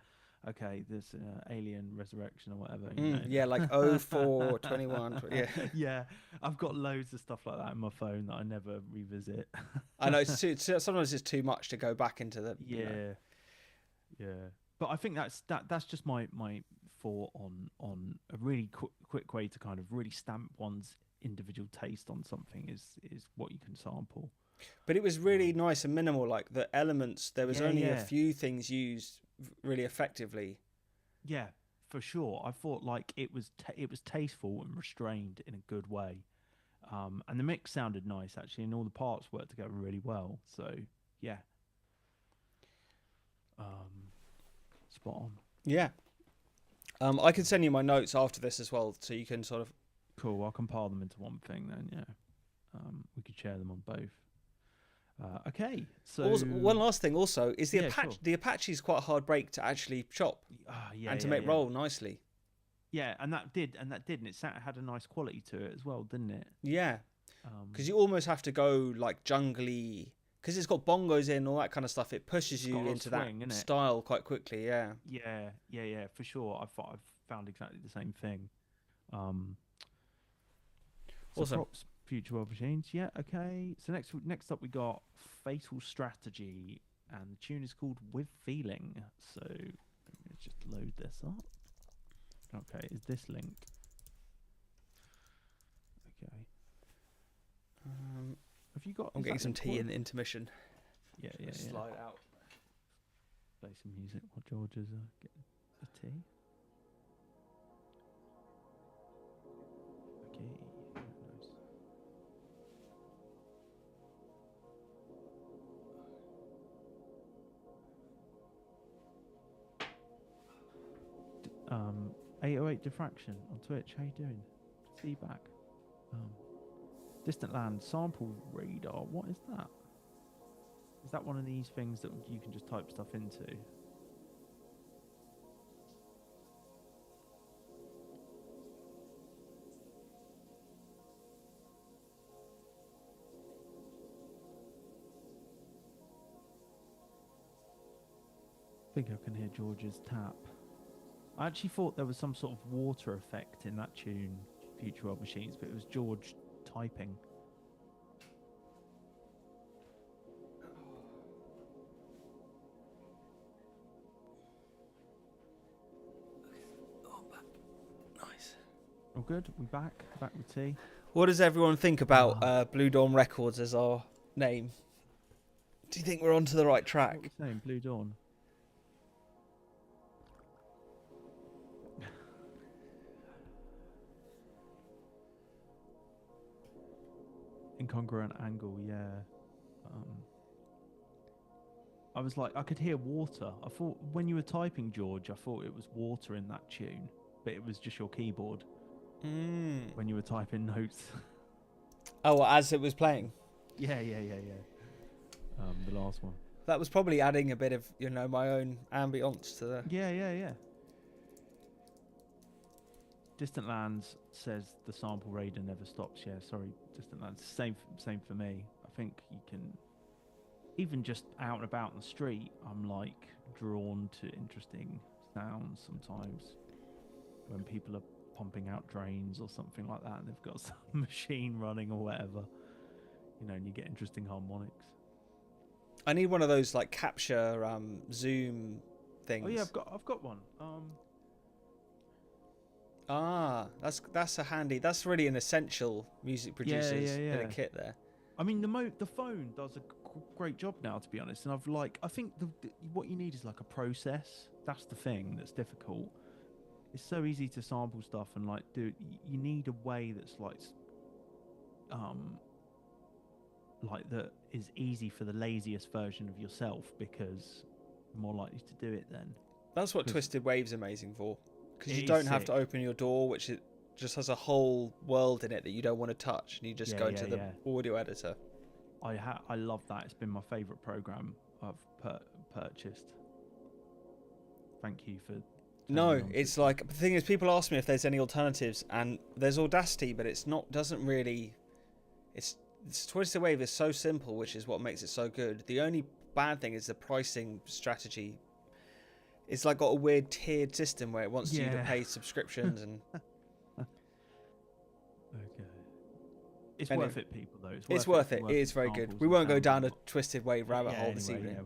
Okay, there's Alien Resurrection or whatever. Yeah, like 0421. Yeah. Yeah, I've got loads of stuff like that in my phone that I never revisit. I know sometimes it's too much to go back into the. Yeah. But I think that's just my thought on a really quick way to kind of really stamp one's individual taste on something is what you can sample. But it was really nice and minimal. Like the elements, there was only a few things used really effectively. Yeah, for sure. I thought like it was tasteful and restrained in a good way, and the mix sounded nice actually, and all the parts worked together really well. So yeah, spot on. Yeah. I can send you my notes after this as well, so you can sort of. Cool. I'll compile them into one thing then. Yeah, we could share them on both. Okay, so also, one last thing also is the Apache. Sure. The Apache is quite a hard break to actually chop and to make roll nicely. Yeah, and that did, and it had a nice quality to it as well, didn't it? Yeah, because you almost have to go like jungly, because it's got bongos in all that kind of stuff. It pushes you into swing, that style quite quickly. Yeah. Yeah, for sure. I've found exactly the same thing. Awesome. Props, future world machines. Yeah, okay. So next up we got Fatal Strategy, and the tune is called With Feeling. So let's just load this up. Okay, is this linked? Okay. Have you got? I'm getting some tea in the intermission. Yeah. Slide out. Play some music while George is getting a tea. Okay. Nice. Um, 808 Diffraction on Twitch. How you doing? See you back. Distant Land Sample Radar. What is that? Is that one of these things that you can just type stuff into? I think I can hear George's tap. I actually thought there was some sort of water effect in that tune, Future World Machines, but it was George typing. Nice. All good? We back with tea. What does everyone think about Blue Dawn Records as our name? Do you think we're onto the right track? What are we saying? Blue Dawn. Incongruent angle, yeah. I was like, I could hear water. I thought when you were typing, George, I thought it was water in that tune, but it was just your keyboard when you were typing notes. Oh, as it was playing? Yeah. The last one. That was probably adding a bit of, my own ambience to the... Yeah. Distant Lands says the sample radar never stops. Yeah, sorry, Distant Lands. Same for me. I think you can, even just out and about in the street, I'm like drawn to interesting sounds sometimes when people are pumping out drains or something like that, and they've got some machine running or whatever, and you get interesting harmonics. I need one of those like capture zoom things. Oh yeah, I've got one. That's a handy. That's really an essential music producer's bit of kit there. I mean, the phone does a great job now, to be honest. And I think what you need is like a process. That's the thing that's difficult. It's so easy to sample stuff and like do. You need a way that's like that is easy for the laziest version of yourself, because you're more likely to do it then. That's what Twisted Wave's amazing for, because you don't have to open your door, which it just has a whole world in it that you don't want to touch, and you just go into the audio editor. I love that. It's been my favorite program I've purchased. Thank you for. No, it's like, the thing is, people ask me if there's any alternatives, and there's Audacity, but it's not. Doesn't really. It's Twisted Wave is so simple, which is what makes it so good. The only bad thing is the pricing strategy. It's like got a weird tiered system where it wants you to pay subscriptions and. Okay. It's worth it, people, though. It's worth it. It is very good. We won't go down a Twisted Wave rabbit hole this evening. Yeah.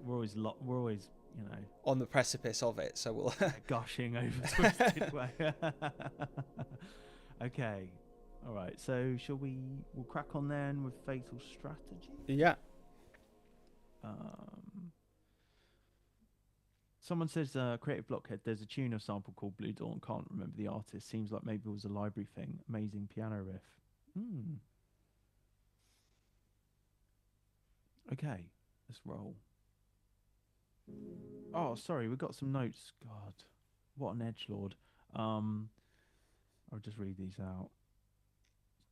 We're always, on the precipice of it, so we'll gushing over Twisted Wave. Okay. All right. So we'll crack on then with Fatal Strategy? Yeah. Someone says, Creative Blockhead, there's a tune of sample called Blue Dawn. Can't remember the artist. Seems like maybe it was a library thing. Amazing piano riff. Okay, let's roll. Oh, sorry, we got some notes. God, what an edgelord. I'll just read these out.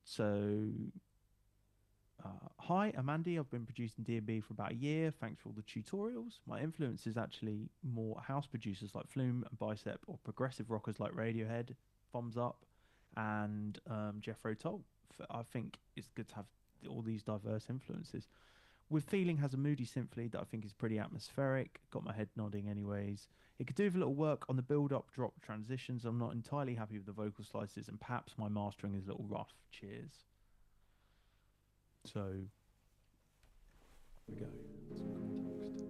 So, hi, I'm Andy. I've been producing D&B for about a year. Thanks for all the tutorials. My influence is actually more house producers like Flume and Bicep, or progressive rockers like Radiohead, Thumbs Up, and Jethro Tull. I think it's good to have all these diverse influences. With Feeling has a moody symphony that I think is pretty atmospheric. Got my head nodding anyways. It could do with a little work on the build-up, drop transitions. I'm not entirely happy with the vocal slices, and perhaps my mastering is a little rough. Cheers. So, here we go. Some context.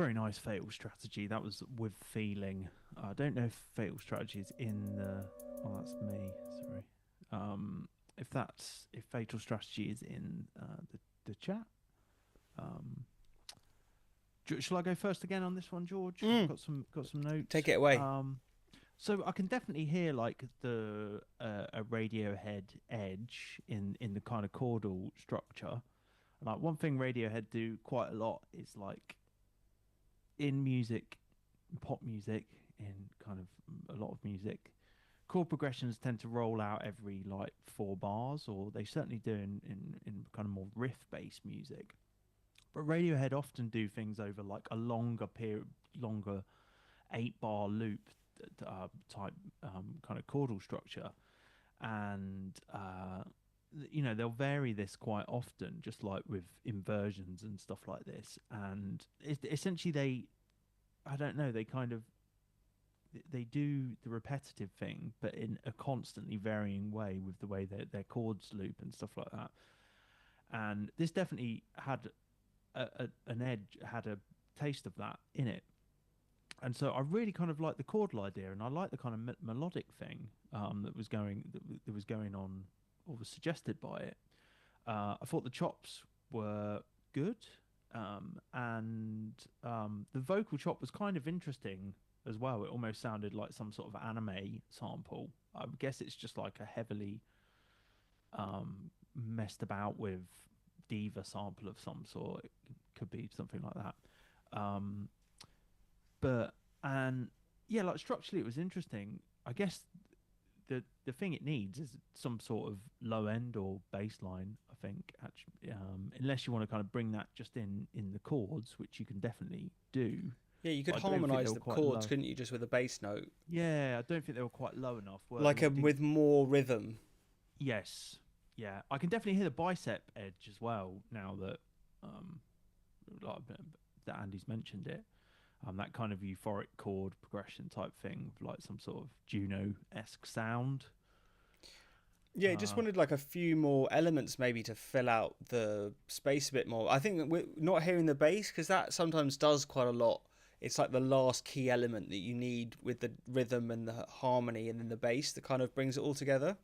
very nice Fatal Strategy. That was with feeling. I don't know if Fatal Strategy is in the. Oh, that's me. Sorry. If Fatal Strategy is in the chat. Shall I go first again on this one, George? Got some notes. Take it away. So I can definitely hear like a Radiohead edge in the kind of chordal structure. Like one thing Radiohead do quite a lot is like in music, pop music, in kind of a lot of music, chord progressions tend to roll out every like 4 bars, or they certainly do in kind of more riff-based music. But Radiohead often do things over like a longer 8-bar loop type kind of chordal structure, and they'll vary this quite often, just like with inversions and stuff like this. And essentially, they do the repetitive thing, but in a constantly varying way with the way that their chords loop and stuff like that. And this definitely had had a taste of that in it. And so I really kind of like the chordal idea, and I like the kind of melodic thing that was going on, or was suggested by it. I thought the chops were good, and the vocal chop was kind of interesting as well. It almost sounded like some sort of anime sample. I guess it's just like a heavily messed about with diva sample of some sort. It could be something like that. Like structurally it was interesting. I guess the thing it needs is some sort of low end or bass line, I think, actually, unless you want to kind of bring that just in the chords, which you can definitely do. Yeah, you could harmonise the chords, couldn't you, just with a bass note? Yeah, I don't think they were quite low enough. With more rhythm. Yes. Yeah, I can definitely hear the bicep edge as well now that that Andy's mentioned it. That kind of euphoric chord progression type thing, with like some sort of Juno-esque sound. Yeah, just wanted like a few more elements maybe to fill out the space a bit more. I think we're not hearing the bass, because that sometimes does quite a lot. It's like the last key element that you need with the rhythm and the harmony, and then the bass that kind of brings it all together.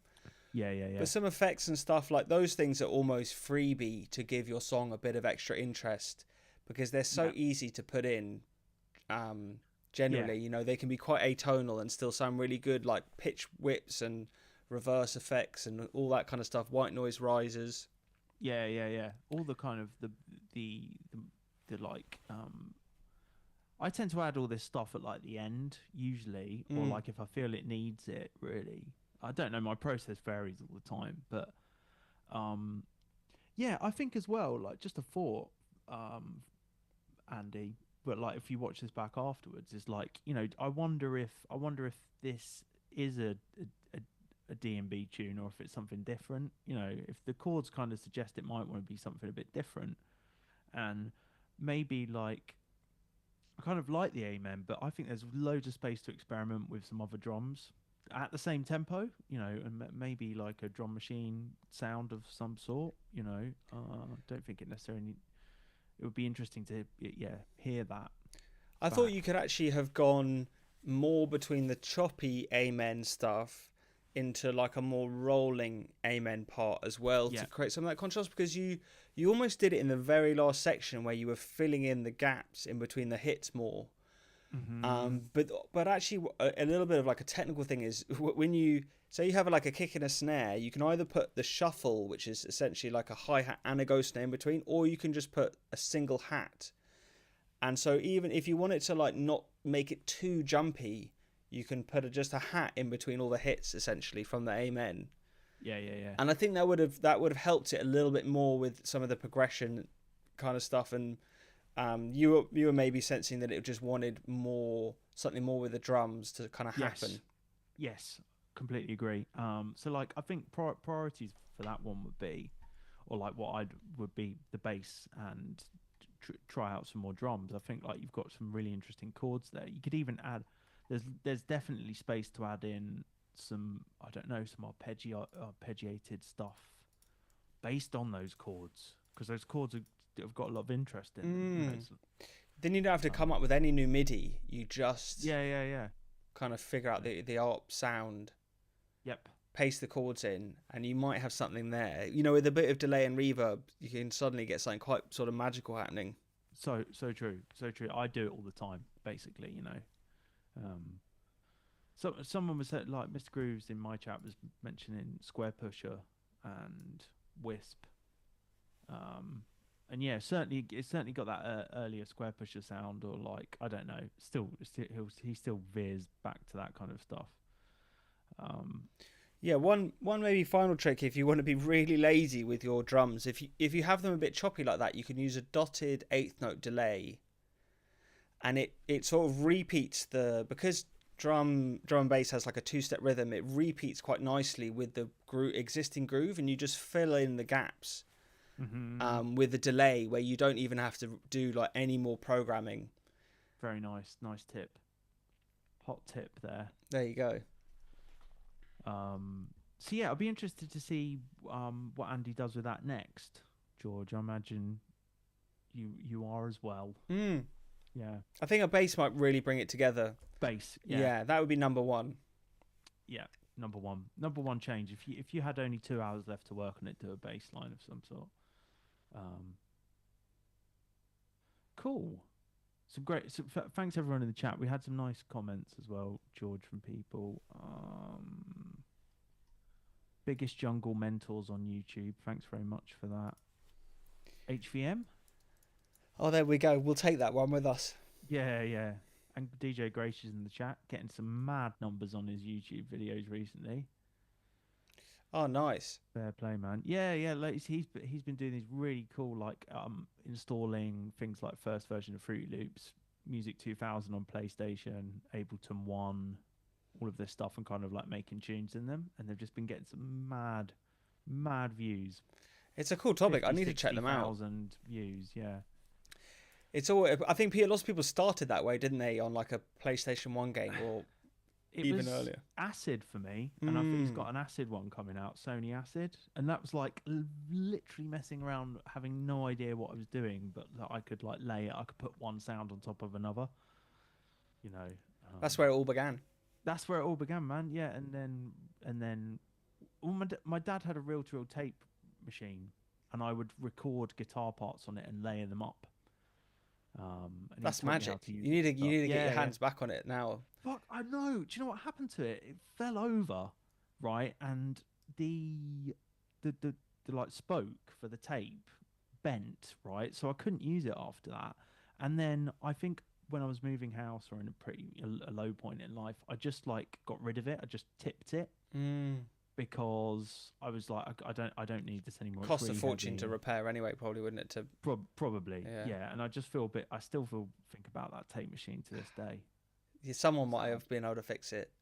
Yeah. But some effects and stuff like those things are almost freebie to give your song a bit of extra interest, because they're so easy to put in. Generally, they can be quite atonal and still sound really good, like pitch whips and reverse effects and all that kind of stuff. White noise risers. Yeah. All the kind of the like. I tend to add all this stuff at like the end usually, or like if I feel it needs it. Really, I don't know. My process varies all the time, but I think as well. Like just a thought, Andy. But like if you watch this back afterwards, it's like, I wonder if this is a D&B tune, or if it's something different. If the chords kind of suggest it might want to be something a bit different, and maybe like I kind of like the Amen, but I think there's loads of space to experiment with some other drums at the same tempo, and maybe like a drum machine sound of some sort. I don't think it necessarily. It would be interesting to hear that. I thought you could actually have gone more between the choppy Amen stuff into like a more rolling Amen part as well, to create some of that contrast, because you almost did it in the very last section where you were filling in the gaps in between the hits more. But actually a little bit of like a technical thing is when you have like a kick and a snare, you can either put the shuffle, which is essentially like a hi-hat and a go snare in between, or you can just put a single hat. And so even if you want it to like not make it too jumpy, you can put just a hat in between all the hits essentially from the Amen. Yeah. And I think that would have helped it a little bit more with some of the progression kind of stuff. And you were maybe sensing that it just wanted something more with the drums to kind of happen. Yes, completely agree. So like I think priorities for that one would be, or like would be the bass and try out some more drums. I think like you've got some really interesting chords there. You could even add. There's definitely space to add in some, I don't know, some arpeggiated stuff based on those chords, because those chords have got a lot of interest in them. Then you don't have to come up with any new MIDI. You just Yeah. kind of figure out the ARP sound. Yep. Paste the chords in, and you might have something there. You know, with a bit of delay and reverb, you can suddenly get something quite sort of magical happening. So true. I do it all the time, basically. You know. So someone was like Mr. Grooves in my chat was mentioning Square Pusher and Wisp. And yeah, it's certainly got that earlier Square Pusher sound, or like I don't know. He still veers back to that kind of stuff. Yeah, one maybe final trick if you want to be really lazy with your drums. If you have them a bit choppy like that, you can use a dotted eighth note delay, and it sort of repeats because drum and bass has like a 2-step rhythm. It repeats quite nicely with the existing groove, and you just fill in the gaps. With the delay where you don't even have to do like any more programming. Very nice tip. Hot tip there. There you go. So yeah, I'll be interested to see what Andy does with that next, George. I imagine you are as well. Yeah. I think a bass might really bring it together. Bass. Yeah, that would be number one. Yeah, number one change. If you had only 2 hours left to work on it, do a bass line of some sort. Cool. So great. So thanks everyone in the chat. We had some nice comments as well, George, from people. Biggest jungle mentors on YouTube. Thanks very much for that. HVM. Oh, there we go. We'll take that one with us. Yeah. And DJ Grace is in the chat, getting some mad numbers on his YouTube videos recently. Oh, nice. Fair play, man. Yeah. Like he's been doing these really cool, like installing things like first version of Fruity Loops, Music 2000 on PlayStation, Ableton One, all of this stuff, and kind of like making tunes in them. And they've just been getting some mad views. It's a cool topic. 50, I need to check them out. 60,000 views. Yeah. It's all. I think lots of people started that way, didn't they? On like a PlayStation 1 game or even earlier. Acid for me, and I think he's got an Acid one coming out, Sony Acid, and that was like literally messing around, having no idea what I was doing, but that I could like I could put one sound on top of another. You know. That's where it all began. That's where it all began, man. Yeah, and then, well, my dad had a reel-to-reel tape machine, and I would record guitar parts on it and layer them up. And that's magic. You need to get your hands back on it now. Fuck, I know. Do you know what happened to it? It fell over, right? And the like spoke for the tape bent, right? So I couldn't use it after that. And then I think when I was moving house, or in a low point in life, I just like got rid of it. I just tipped it. Because I was like, I don't need this anymore. Cost really a fortune to repair anyway, probably, wouldn't it? Probably, yeah. And I just I still think about that tape machine to this day. Yeah, someone might have been able to fix it.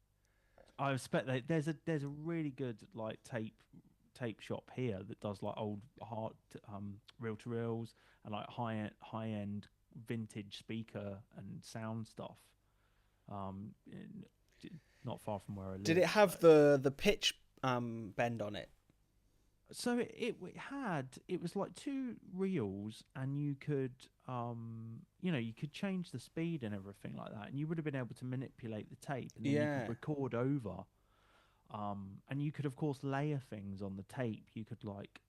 I expect that there's a really good like tape shop here that does like old hard reel to reels and like high end vintage speaker and sound stuff. Not far from where I live. Did it have the pitch bend on it? So it was like 2 reels, and you could you could change the speed and everything like that, and you would have been able to manipulate the tape, and then you could record over. And you could of course layer things on the tape. You could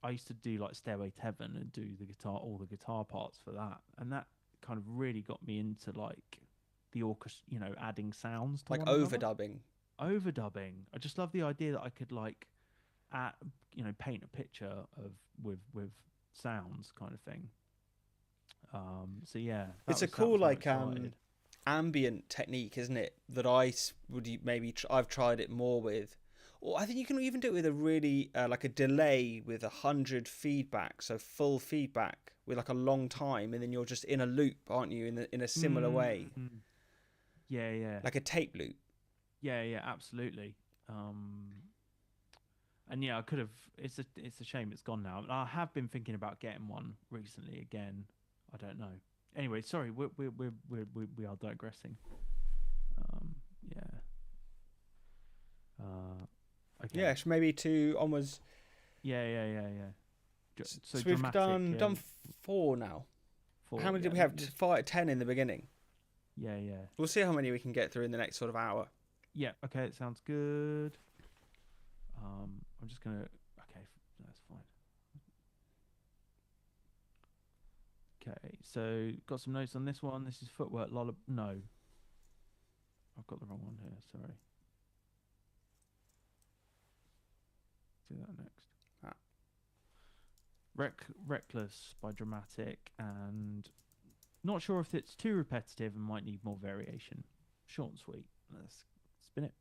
I used to do like Stairway to Heaven and do all the guitar parts for that, and that kind of really got me into like the orchestra, adding sounds to like overdubbing. I just love the idea that I could paint a picture of with sounds kind of thing. So yeah, it's a cool ambient technique, isn't it? That I've tried it more with, or I think you can even do it with a really like a delay with 100 feedback, so full feedback with like a long time, and then you're just in a loop, aren't you? In a similar way. Yeah. Like a tape loop. Yeah, absolutely. And yeah, I could have. It's a shame it's gone now. I have been thinking about getting one recently again. I don't know. Anyway, sorry, we are digressing. Yeah. Okay. Yes, maybe 2 onwards. Yeah. So we've done 4 now. How many did we have? 10 in the beginning. Yeah. We'll see how many we can get through in the next sort of hour. Yeah. Okay, it sounds good. I'm just gonna. Okay, that's fine. Okay, so got some notes on this one. This is footwork. No, I've got the wrong one here. Sorry. Do that next. Reckless by Dramatic, and not sure if it's too repetitive and might need more variation. Short and sweet. Let's spin it.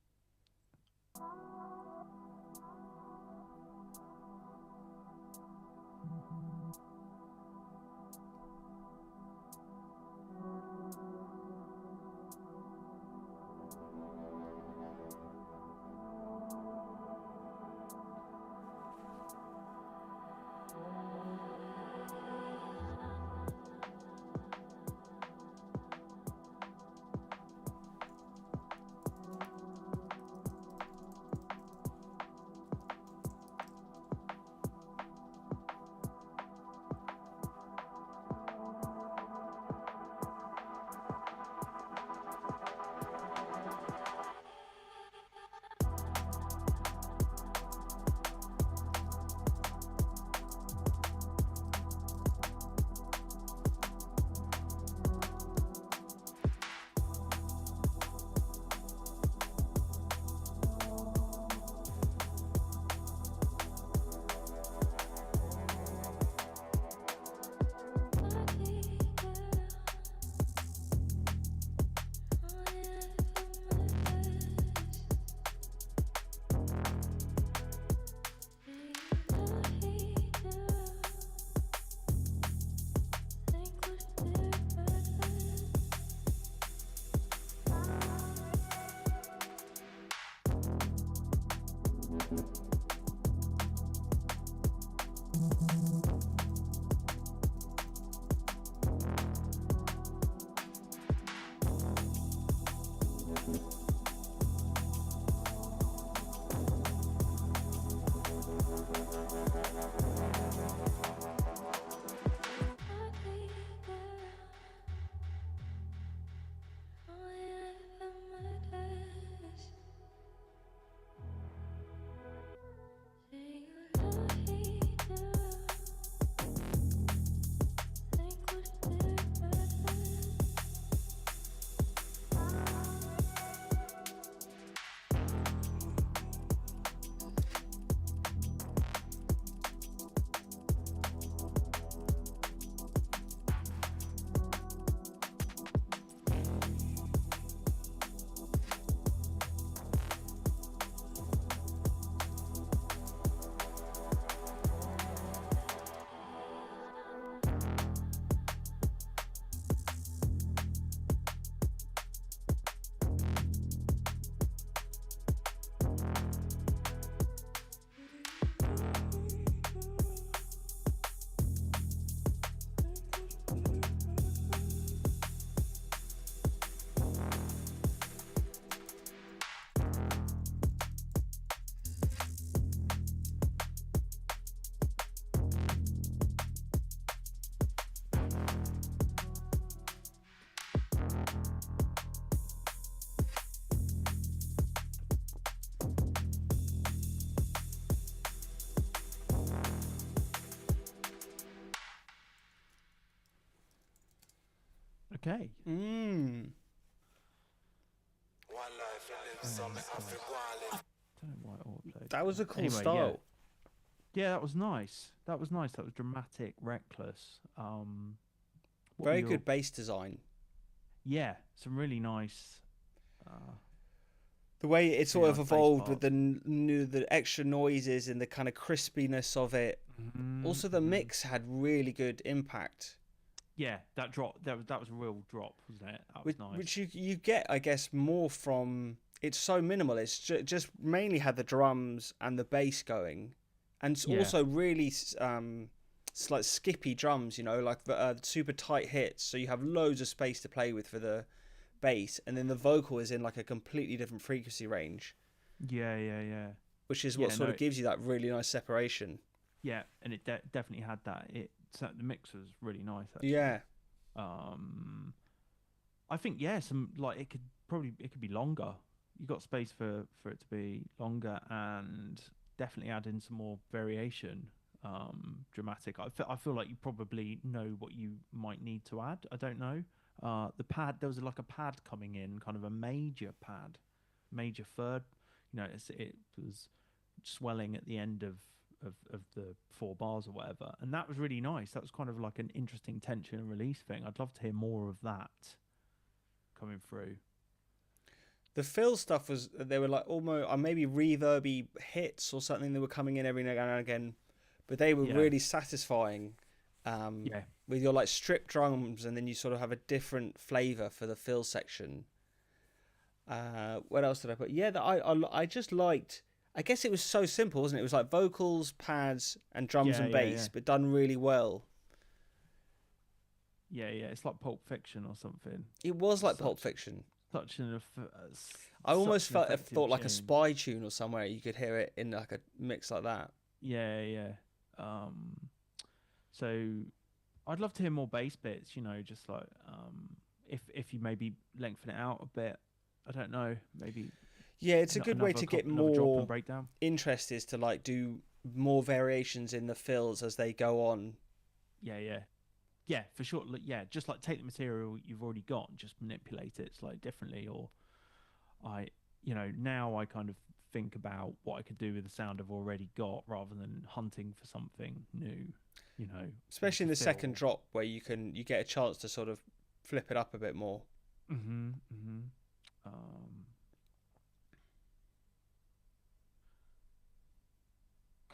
Okay. Mm. Don't know why it auto-played. That was a cool Anyway, style. Yeah, that was nice. That was dramatic, reckless. Very good bass design. Yeah, some really nice. The way it sort of nice bass evolved with parts. the extra noises and the kind of crispiness of it. Also, the mix had really good impact. Yeah, that drop. That was a real drop, wasn't it? That was nice. Which you get, I guess, more from. It's so minimal. It's just mainly had the drums and the bass going, and also really like skippy drums. You know, like the super tight hits. So you have loads of space to play with for the bass, and then the vocal is in like a completely different frequency range. Yeah. Which is what sort of gives you that really nice separation. Yeah, and it definitely had that. The mix was really nice. Actually. Yeah. I think some like it could be longer. You got space for it to be longer, and definitely add in some more variation. Dramatic. I feel like you probably know what you might need to add. I don't know. The pad, there was like a pad coming in, kind of a major pad, major third. It was swelling at the end of the 4 bars or whatever, and that was really nice. That was kind of like an interesting tension and release thing. I'd love to hear more of that coming through. The fill stuff was, they were like almost maybe reverby hits or something that were coming in every now and again, but they were really satisfying. With your like strip drums, and then you sort of have a different flavor for the fill section. What else did I put? I just liked. I guess it was so simple, wasn't it? It was like vocals, pads, and drums and bass, but done really well. Yeah. It's like Pulp Fiction or something. It was like Pulp Fiction. I almost thought like a spy tune or somewhere. You could hear it in like a mix like that. Yeah. So I'd love to hear more bass bits. Just like if you maybe lengthen it out a bit. I don't know. Maybe. Yeah, it's a good way to get more breakdown. Interest is to like do more variations in the fills as they go on. Yeah, for sure. Just like take the material you've already got and just manipulate it slightly differently. Or now I kind of think about what I could do with the sound I've already got rather than hunting for something new. Especially in the second drop where you get a chance to sort of flip it up a bit more.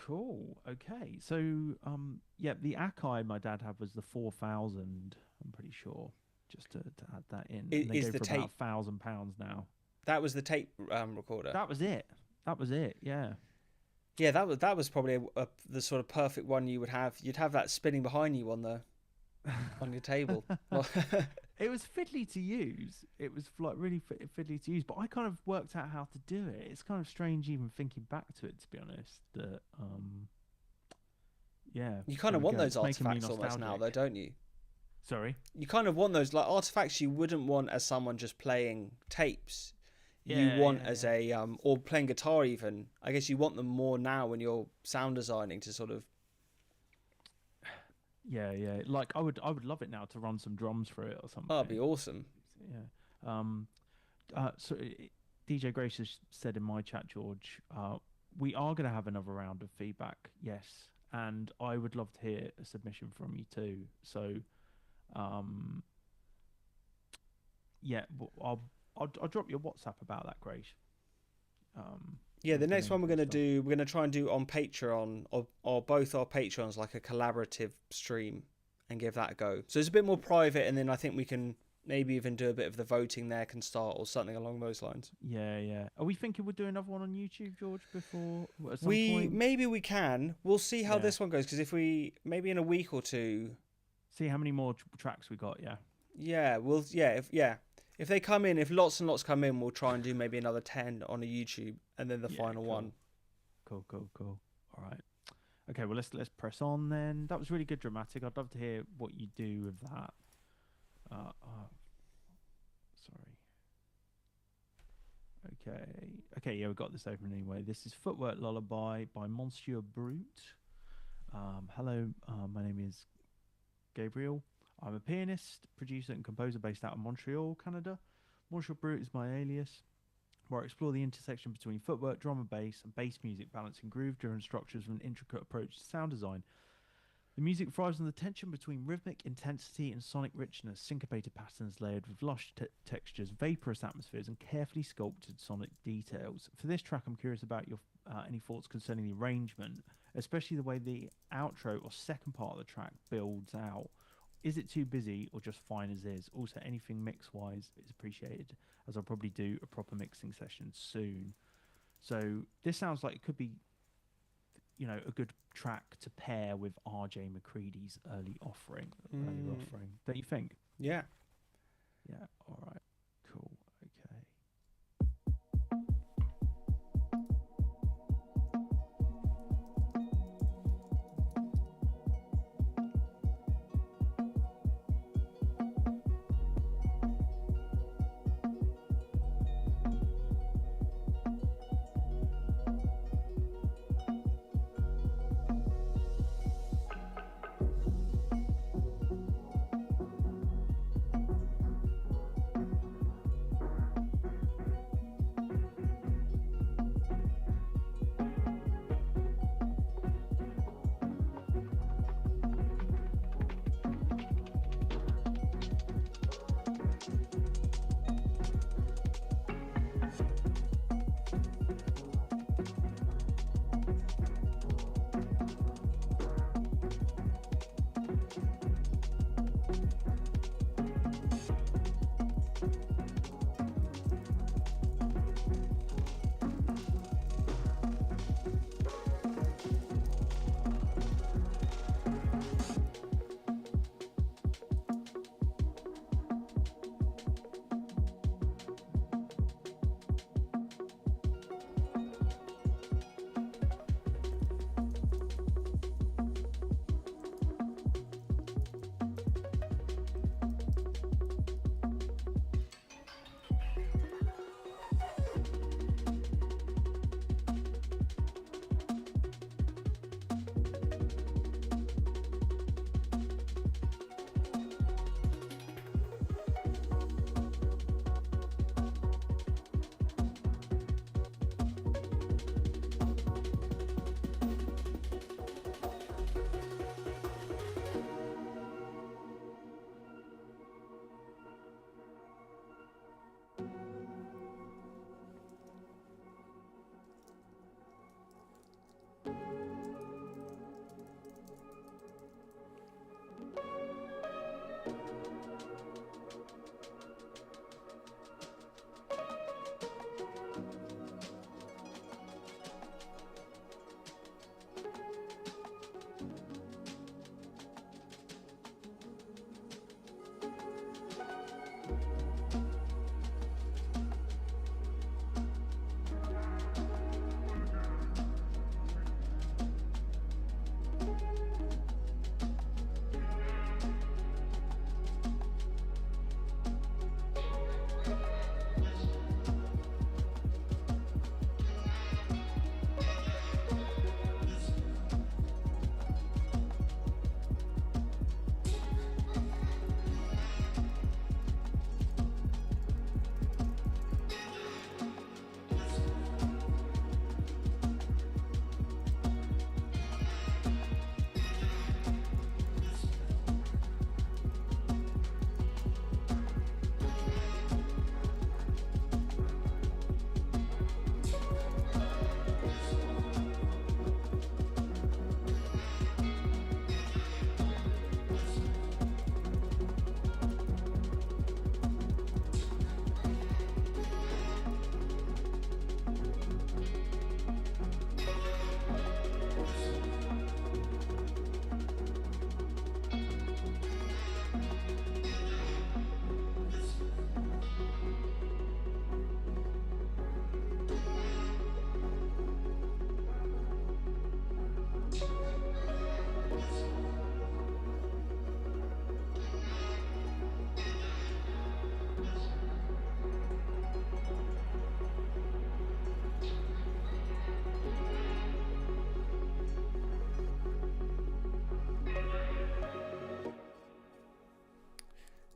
Cool. Okay. So, the Akai my dad had was the 4000. I'm pretty sure. Just to add that in. They go the for tape about £1,000 now? That was the tape recorder. That was it. Yeah. Yeah, that was probably the sort of perfect one you would have. You'd have that spinning behind you on your table. It was fiddly to use. It was like really fiddly to use, but I kind of worked out how to do it. It's kind of strange even thinking back to it, to be honest. That you kind of want those artifacts almost now, though, don't you? Sorry? You kind of want those like artifacts you wouldn't want as someone just playing tapes. You want as a or playing guitar even. I guess you want them more now when you're sound designing to sort of. Yeah. Like I would love it now to run some drums for it or something. Oh, that'd be awesome. Yeah. So DJ Grace has said in my chat, George, we are going to have another round of feedback. Yes, and I would love to hear a submission from you too. So, I'll drop your WhatsApp about that, Grace. The next one we're going to try and do on Patreon or both our Patreons, like a collaborative stream, and give that a go. So it's a bit more private, and then I think we can maybe even do a bit of the voting there can start or something along those lines. Yeah. Are we thinking we'll do another one on YouTube, George, before at some point? Maybe we can. We'll see how this one goes, because if we maybe in a week or two, see how many more tracks we got. If they come in, if lots and lots come in, we'll try and do maybe another 10 on a YouTube, and then the final one. Cool. All right. Okay, well let's press on then. That was really good, dramatic. I'd love to hear what you do with that. Sorry. Okay. Yeah, we got this open anyway. This is Footwork Lullaby by Monsu Brute. Hello, my name is Gabriel. I'm a pianist, producer, and composer based out of Montreal, Canada. Monsu Brute is my alias, where I explore the intersection between footwork, drum and bass music, balancing groove-driven structures with an intricate approach to sound design. The music thrives on the tension between rhythmic intensity and sonic richness, syncopated patterns layered with lush textures, vaporous atmospheres, and carefully sculpted sonic details. For this track, I'm curious about your any thoughts concerning the arrangement, especially the way the outro or second part of the track builds out. Is it too busy or just fine as is? Also, anything mix-wise is appreciated, as I'll probably do a proper mixing session soon. So this sounds like it could be, a good track to pair with RJ McCriedi's early offering. Don't you think? Yeah. Yeah. All right. Cool. Okay.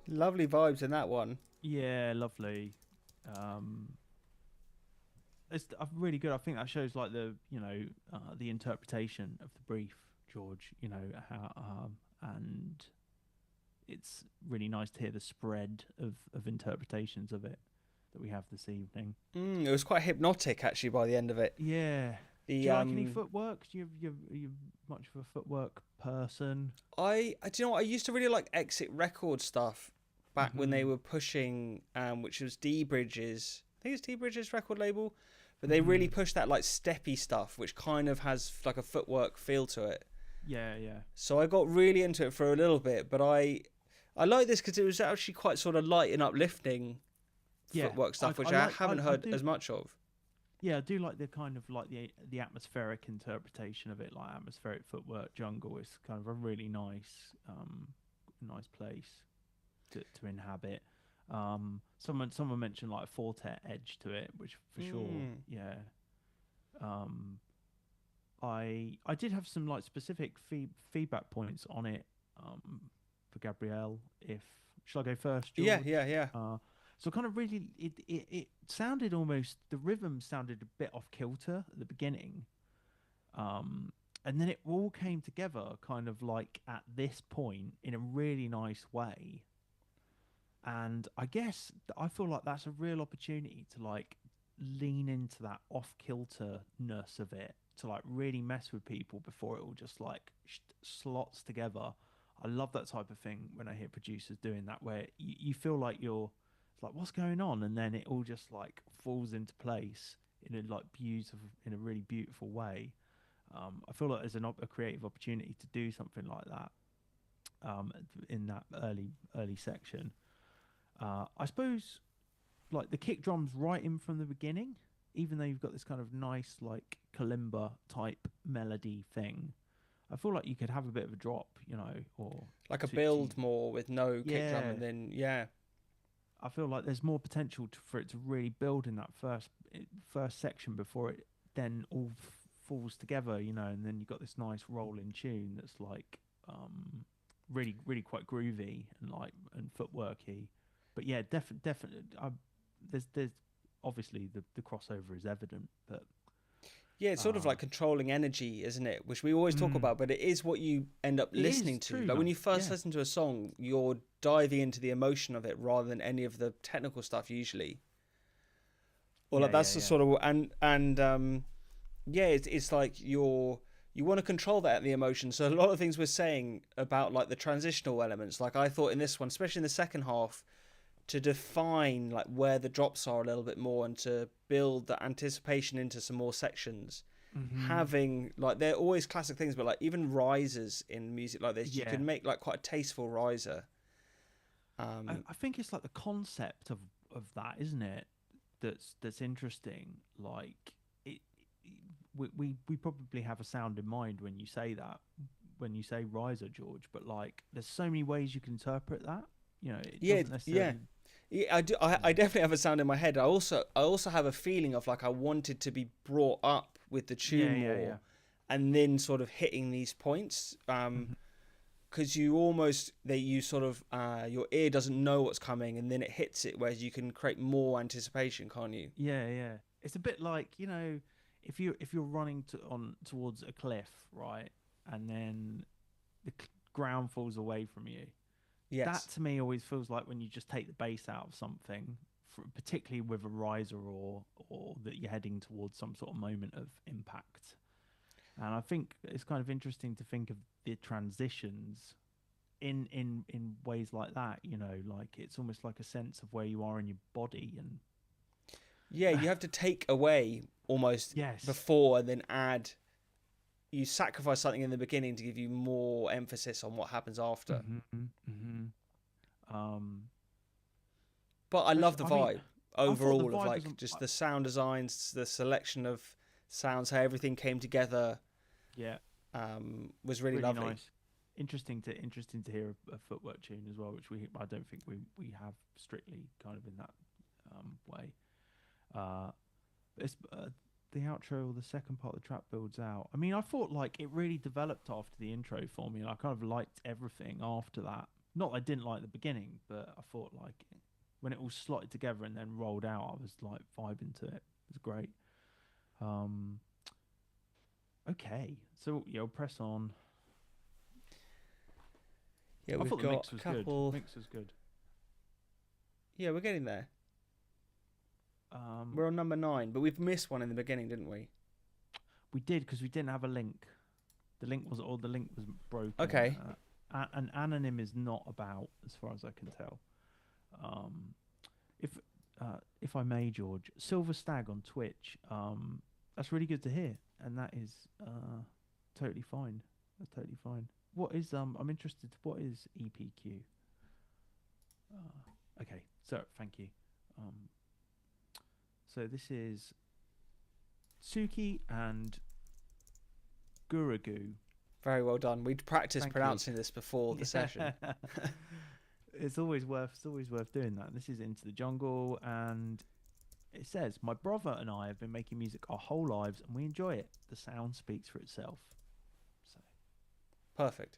Lovely vibes in that one. Yeah, lovely. Um, it's really good. I think that shows like the interpretation of the brief, George. How and it's really nice to hear the spread of interpretations of it that we have this evening. It was quite hypnotic actually by the end of it. Yeah. The Do you like any footwork? Are you much of a footwork person? do you know what? I used to really like Exit Record stuff back when they were pushing, which was D Bridges. I think it's D Bridges record label, but they really pushed that like steppy stuff, which kind of has like a footwork feel to it. Yeah, yeah. So I got really into it for a little bit, but I like this because it was actually quite sort of light and uplifting footwork stuff, which I haven't heard as much of. Yeah, I do like the kind of like the atmospheric interpretation of it, like atmospheric footwork, jungle. It's kind of a really nice place to inhabit. Someone mentioned like a quartet edge to it, which for sure, yeah. I did have some like specific feedback points on it for Gabrielle. Shall I go first, George? Yeah. So kind of really, it sounded almost, the rhythm sounded a bit off kilter at the beginning. And then it all came together kind of like at this point in a really nice way. And I guess I feel like that's a real opportunity to like lean into that off kilterness of it, to like really mess with people before it all just like slots together. I love that type of thing when I hear producers doing that, where you feel like it's like, what's going on? And then it all just like falls into place in a really beautiful way. I feel like there's a creative opportunity to do something like that in that early section. I suppose like the kick drums right in from the beginning, even though you've got this kind of nice like kalimba type melody thing. I feel like you could have a bit of a drop, or like a build more with no kick drum, and then I feel like there's more potential for it to really build in that first section before it then all falls together, and then you've got this nice rolling tune that's like really really quite groovy and footworky. But yeah, definitely. There's obviously the crossover is evident, but yeah, it's sort of like controlling energy, isn't it? Which we always talk about, but it is what you end up listening to. Like when you first listen to a song, you're diving into the emotion of it rather than any of the technical stuff usually. Or like that's the sort of it's like you want to control the emotion. So a lot of things we're saying about like the transitional elements, like I thought in this one, especially in the second half, to define like where the drops are a little bit more and to build the anticipation into some more sections. Having like, they're always classic things, but like even risers in music like this, you can make like quite a tasteful riser. I think it's like the concept of that, isn't it? That's interesting. Like we probably have a sound in mind when you say that, when you say riser, George, but like there's so many ways you can interpret that. It doesn't necessarily... Yeah, I do. I definitely have a sound in my head. I also have a feeling of like I wanted to be brought up with the tune more, and then sort of hitting these points. Because you sort of your ear doesn't know what's coming, and then it hits it, whereas you can create more anticipation, can't you? Yeah. It's a bit like if you're running towards a cliff, right, and then the ground falls away from you. Yes. That to me always feels like when you just take the bass out of something, particularly with a riser or that you're heading towards some sort of moment of impact. And I think it's kind of interesting to think of the transitions in ways like that. Like it's almost like a sense of where you are in your body, and you have to take away almost before and then add. You sacrifice something in the beginning to give you more emphasis on what happens after. But I love the vibe overall of like just the sound designs, the selection of sounds, how everything came together. Yeah, was really lovely. Nice. Interesting to hear a footwork tune as well, which I don't think we have strictly kind of in that way. It's the outro or the second part of the track builds out. I mean, I thought like it really developed after the intro for me, and I kind of liked everything after that Not that I didn't like the beginning, but I thought like when it all slotted together and then rolled out, I was like vibing to it. It was great. Um, okay, so press on. Yeah, I we've thought the got mix a was couple. good. Mix was good. Yeah, we're getting there. We're on number 9, but we've missed one in the beginning, didn't we? We did because we didn't have a link. The link was broken. Okay. An anonym is not about, as far as I can tell. If I may, George, Silver Stag on Twitch. That's really good to hear, and that is totally fine. That's totally fine. What is I'm interested. What is EPQ? Okay, so thank you. So this is Suki and Gurugu. Very well done. We'd practiced Thank pronouncing this before the session. It's always worth doing that. This is Into the Jungle, and it says, "My brother and I have been making music our whole lives, and we enjoy it. The sound speaks for itself." So Perfect.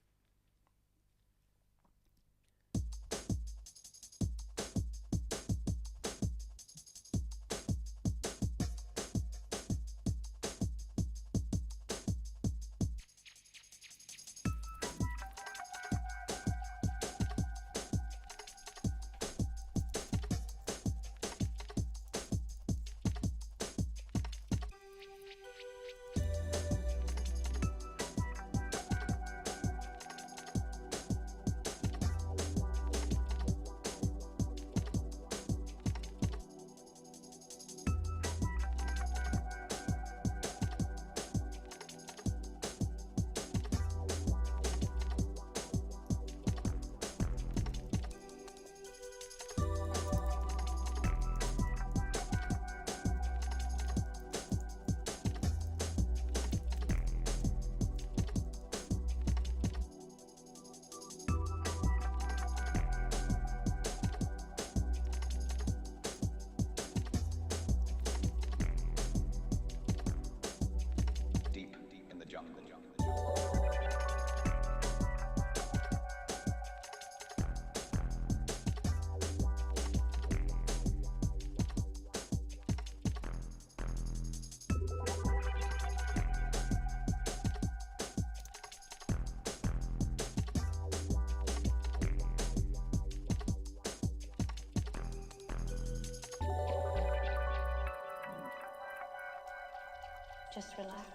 Just relax.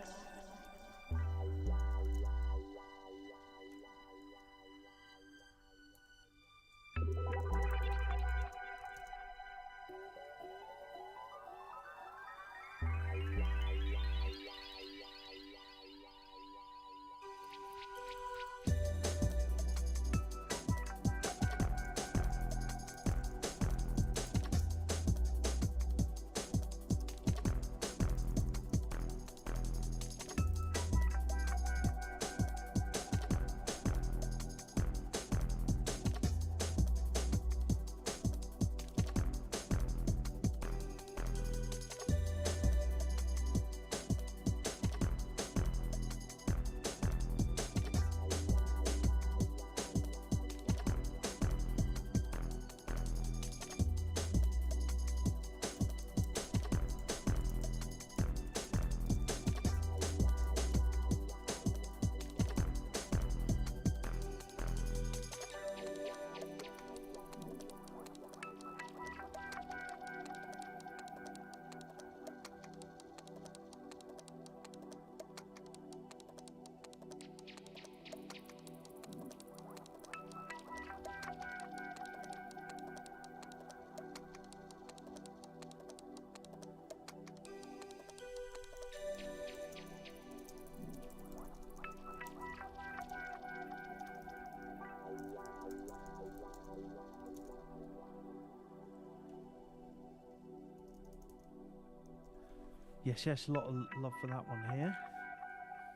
Yes, a lot of love for that one here.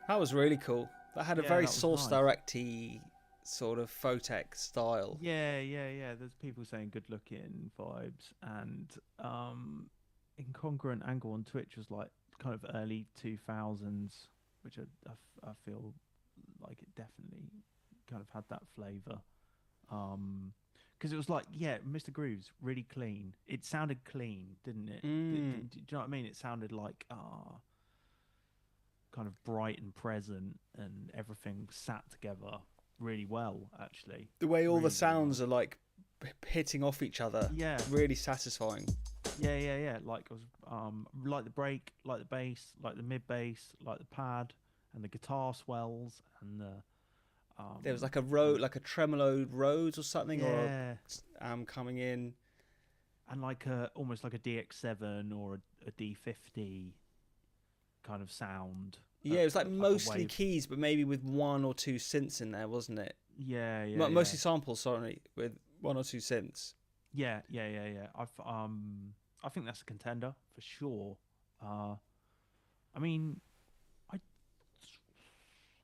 That was really cool. That had a Yeah, very that was Source nice. Direct-y sort of Photech style. Yeah. There's people saying good looking vibes, and Incongruent Angle on Twitch was like kind of early 2000s, which I feel like it definitely kind of had that flavour. Because it was like, yeah, Mr. Groove's really clean. It sounded clean, didn't it? Do you know what I mean? It sounded like kind of bright and present, and everything sat together really well. Actually, The way all really, the sounds are like hitting off each other, yeah, really satisfying. yeah. Like it was, like the break, like the bass, like the mid bass, like the pad, and the guitar swells, and the There was like a like a tremolo Rhodes or something, or yeah, coming in. and like almost like a DX7 or a D50 kind of sound. Yeah, it was like a mostly wave. keys, but maybe with one or two synths in there, wasn't it? Yeah. Mostly samples, sorry, with one or two synths. Yeah. I think that's a contender for sure. I mean, I,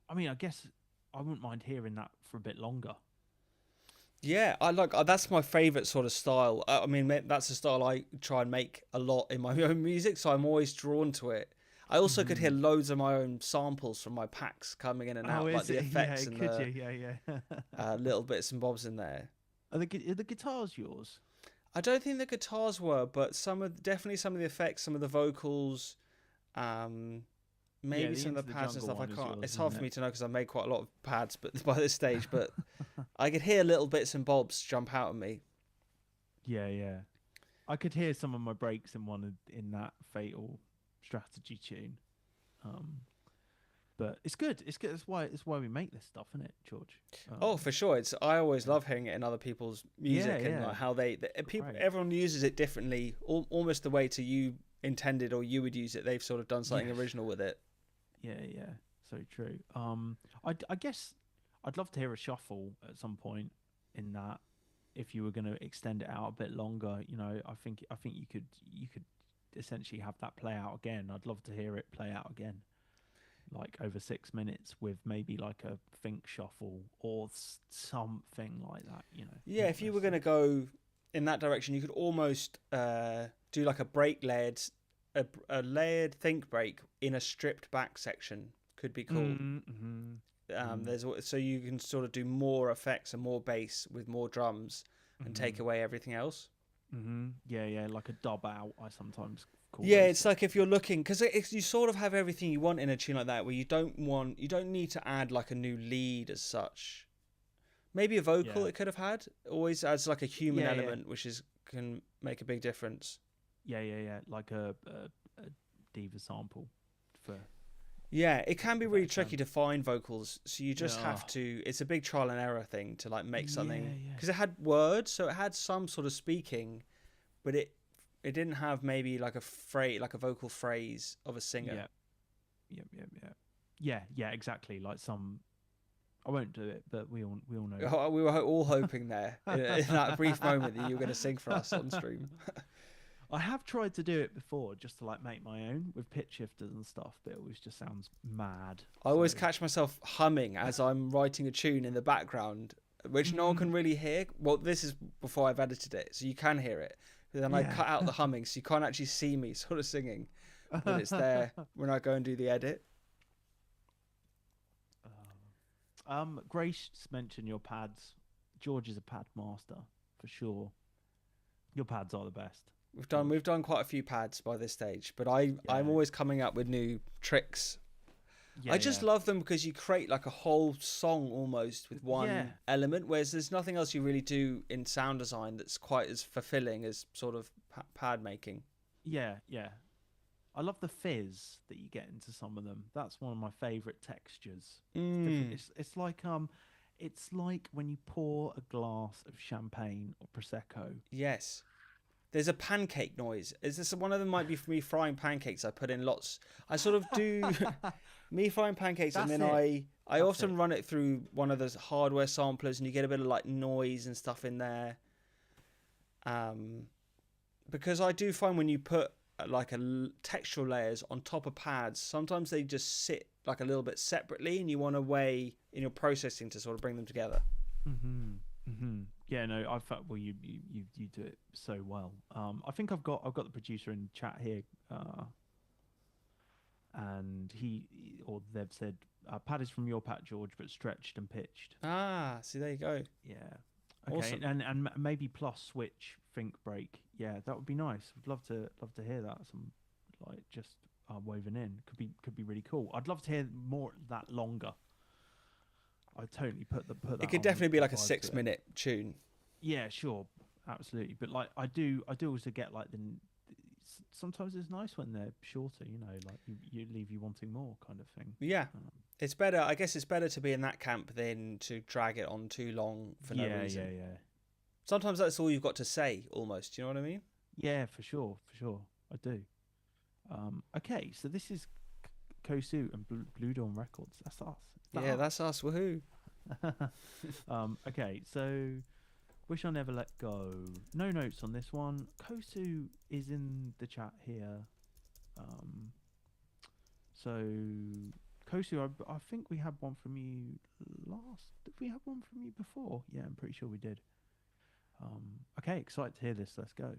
I guess I wouldn't mind hearing that for a bit longer. Yeah, I like that's my favorite sort of style. I mean, that's a style I try and make a lot in my own music, so I'm always drawn to it. I also could hear loads of my own samples from my packs coming in and out, like the effects and the little bits and bobs in there. Are the guitars yours? I don't think the guitars were, but definitely some of the effects, some of the vocals, maybe some of the pads and stuff. I can't. It's hard for me to know because I made quite a lot of pads, but by this stage, but I could hear little bits and bobs jump out at me. Yeah. I could hear some of my breaks in that Fatal Strategy tune. But it's good. It's good. It's why we make this stuff, isn't it, George? Oh, for sure. I always love hearing it in other people's music and like how people. Everyone uses it differently, almost the way to you intended or you would use it. They've sort of done something original with it. Yeah. So true. I guess I'd love to hear a shuffle at some point in that. If you were going to extend it out a bit longer, I think you could essentially have that play out again. I'd love to hear it play out again, like over 6 minutes with maybe like a think shuffle or something like that. Yeah, if you were going to go in that direction, you could almost do like a a layered think break in a stripped back section. Could be cool. So you can sort of do more effects and more bass with more drums and take away everything else. Yeah, like a dub out. I sometimes call. Yeah, it's like if you're looking, because you sort of have everything you want in a tune like that, where you don't need to add like a new lead as such. Maybe a vocal it could have had always adds like a human element, which can make a big difference. Yeah, like a diva sample for. Yeah, it can be really tricky to find vocals, so you just have to. It's a big trial and error thing to like make something because it had words, so it had some sort of speaking, but it didn't have maybe like a phrase, like a vocal phrase of a singer. Yeah, exactly. Like some. I won't do it, but we all know. We were all hoping there in that brief moment that you were going to sing for us on stream. I have tried to do it before, just to like make my own with pitch shifters and stuff, but it always just sounds mad. I always catch myself humming as I'm writing a tune in the background, which no one can really hear. Well, this is before I've edited it, so you can hear it. But then I cut out the humming, so you can't actually see me sort of singing, but it's there when I go and do the edit. Grace mentioned your pads. George is a pad master for sure. Your pads are the best. We've done quite a few pads by this stage, but I'm always coming up with new tricks. I just love them because you create like a whole song almost with one element, whereas there's nothing else you really do in sound design that's quite as fulfilling as sort of pad making. Yeah. I love the fizz that you get into some of them. That's one of my favourite textures. It's like when you pour a glass of champagne or prosecco. Yes. There's a pancake noise. Is this one of them? Might be for me frying pancakes. I put in lots. I sort of do me frying pancakes, and then I often run it through one of those hardware samplers, and you get a bit of like noise and stuff in there. Because I do find when you put like textural layers on top of pads, sometimes they just sit like a little bit separately, and you want a way in your processing to sort of bring them together. Yeah, no, I felt you do it so well. I think I've got the producer in chat here, and they've said pad is from your pat, George, but stretched and pitched. Ah, see, there you go. Yeah, Okay, Awesome. and maybe plus switch think break. Yeah, that would be nice. Would love to hear that. Some like just woven in could be really cool. I'd love to hear more that longer. I'd totally put that. It could on definitely be the like a vibe to 6-minute tune. Yeah, sure, absolutely. But like I do also get like sometimes it's nice when they're shorter. You know, like you leave you wanting more kind of thing. Yeah. It's better. I guess it's better to be in that camp than to drag it on too long for no reason. Yeah. Sometimes that's all you've got to say, almost. Do you know what I mean? Yeah, for sure. I do. Okay, so this is Kosu and Blue Dawn Records. That's us. That's us. Woohoo! Okay, so Wish I Never Let Go. No notes on this one. Kosu is in the chat here. So Kosu, I think we had one from you last. Did we have one from you before? Yeah, I'm pretty sure we did. Okay, excited to hear this. Let's go.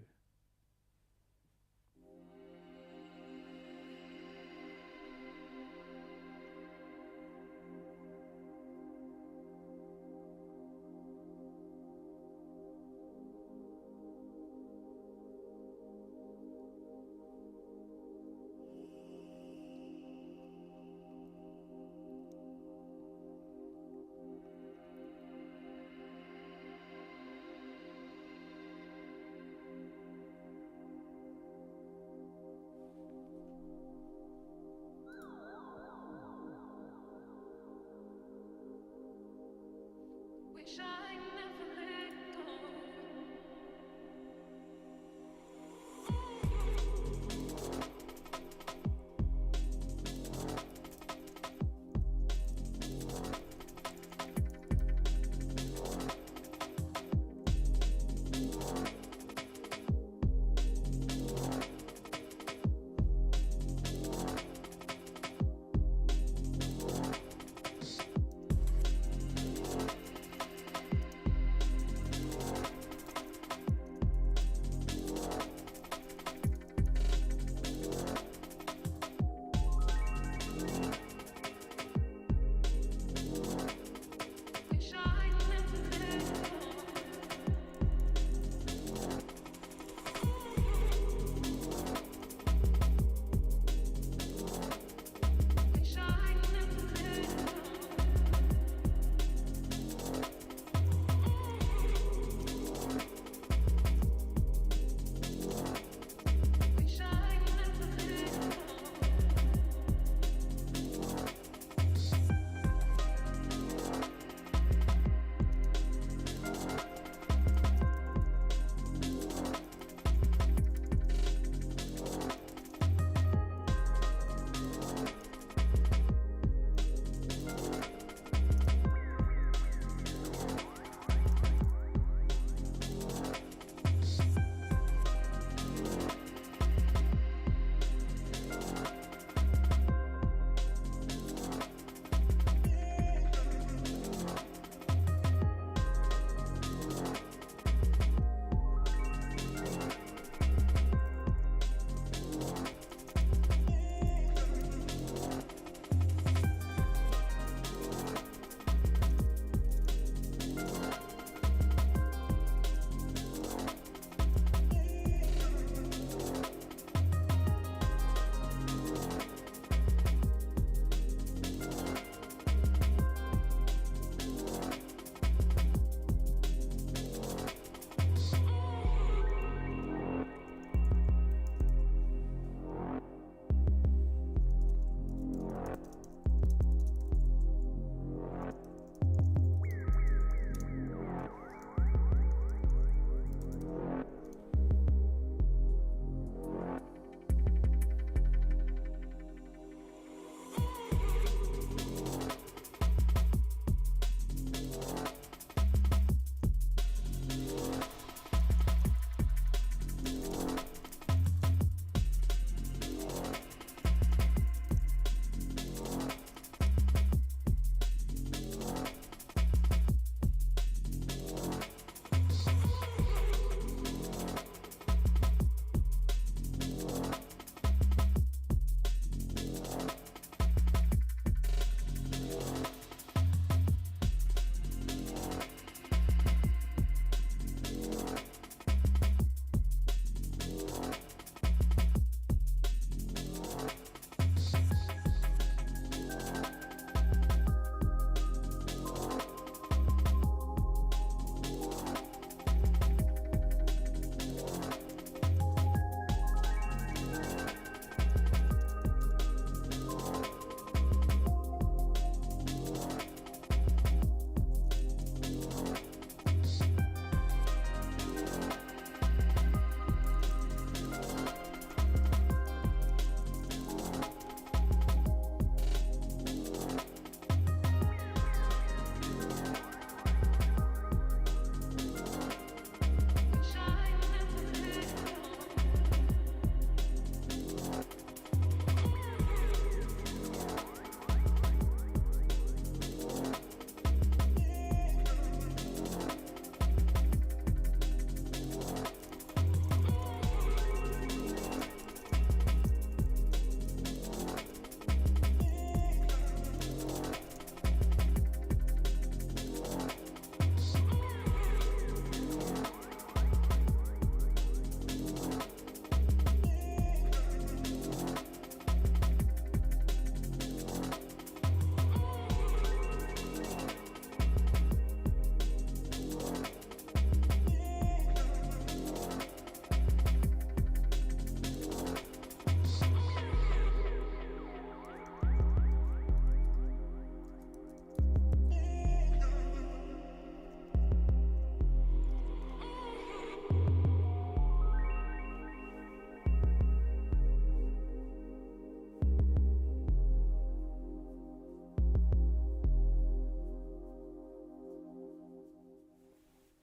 Wish I never let go.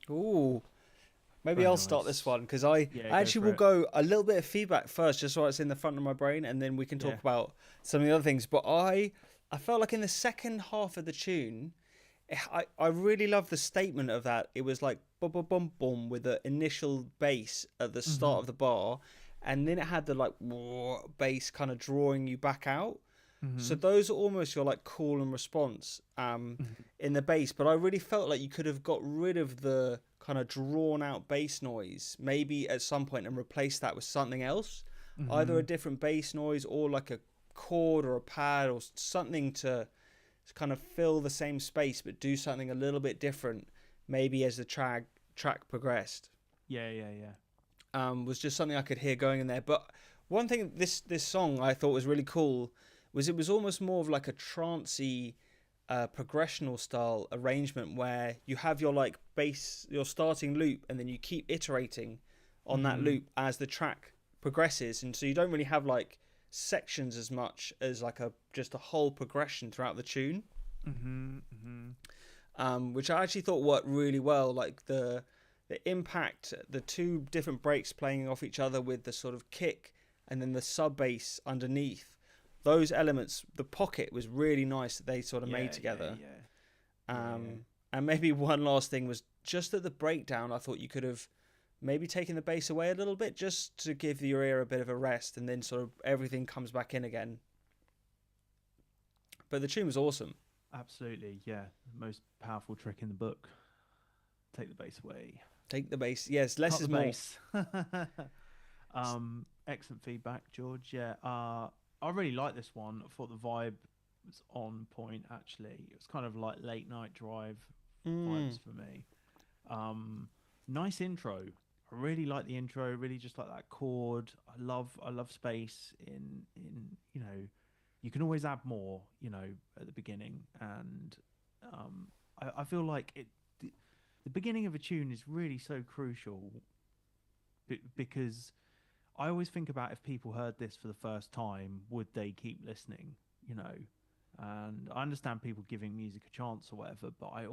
Ooh. Maybe Very I'll start this nice. one because I Yeah, go actually for will it. go a little bit of feedback first, just so it's in the front of my brain, and then we can Yeah. talk about some of the other things. But I felt like in the second half of the tune, I really love the statement of that. It was like bum bum bum bum with the initial bass at the Mm-hmm. start of the bar, and then it had the like bass kind of drawing you back out. So Mm-hmm. those are almost your like call and response Mm-hmm. in the bass, but I really felt like you could have got rid of the kind of drawn out bass noise maybe at some point and replace that with something else, either Mm-hmm. a different bass noise or like a chord or a pad or something to kind of fill the same space but do something a little bit different maybe as the track progressed. Yeah, yeah, yeah. Was just something I could hear going in there. But one thing this song I thought was really cool was it was almost more of like a trancey progressional style arrangement where you have your like bass, your starting loop, and then you keep iterating on that Mm-hmm. loop as the track progresses, and so you don't really have like sections as much as like a just a whole progression throughout the tune, Mm-hmm. Mm-hmm. which I actually thought worked really well. Like the impact, the two different breaks playing off each other with the sort of kick and then the sub bass underneath. Those elements, the pocket was really nice that they sort of Yeah, made yeah, together. yeah. Yeah. And maybe one last thing was just at the breakdown, I thought you could have maybe taken the bass away a little bit just to give your ear a bit of a rest and then sort of everything comes back in again. But the tune was awesome. Absolutely, yeah. Most powerful trick in the book. Take the bass away. Take the bass. Yes, less Cut the is more. bass. Excellent feedback, George. Yeah. I really like this one. I thought the vibe was on point actually. It was kind of like late night drive Mm. vibes for me. Nice intro. I really like the intro, really just like that chord. I love space in you can always add more, at the beginning. And I feel like the beginning of a tune is really so crucial because I always think about if people heard this for the first time, would they keep listening? You know, and I understand people giving music a chance or whatever, but I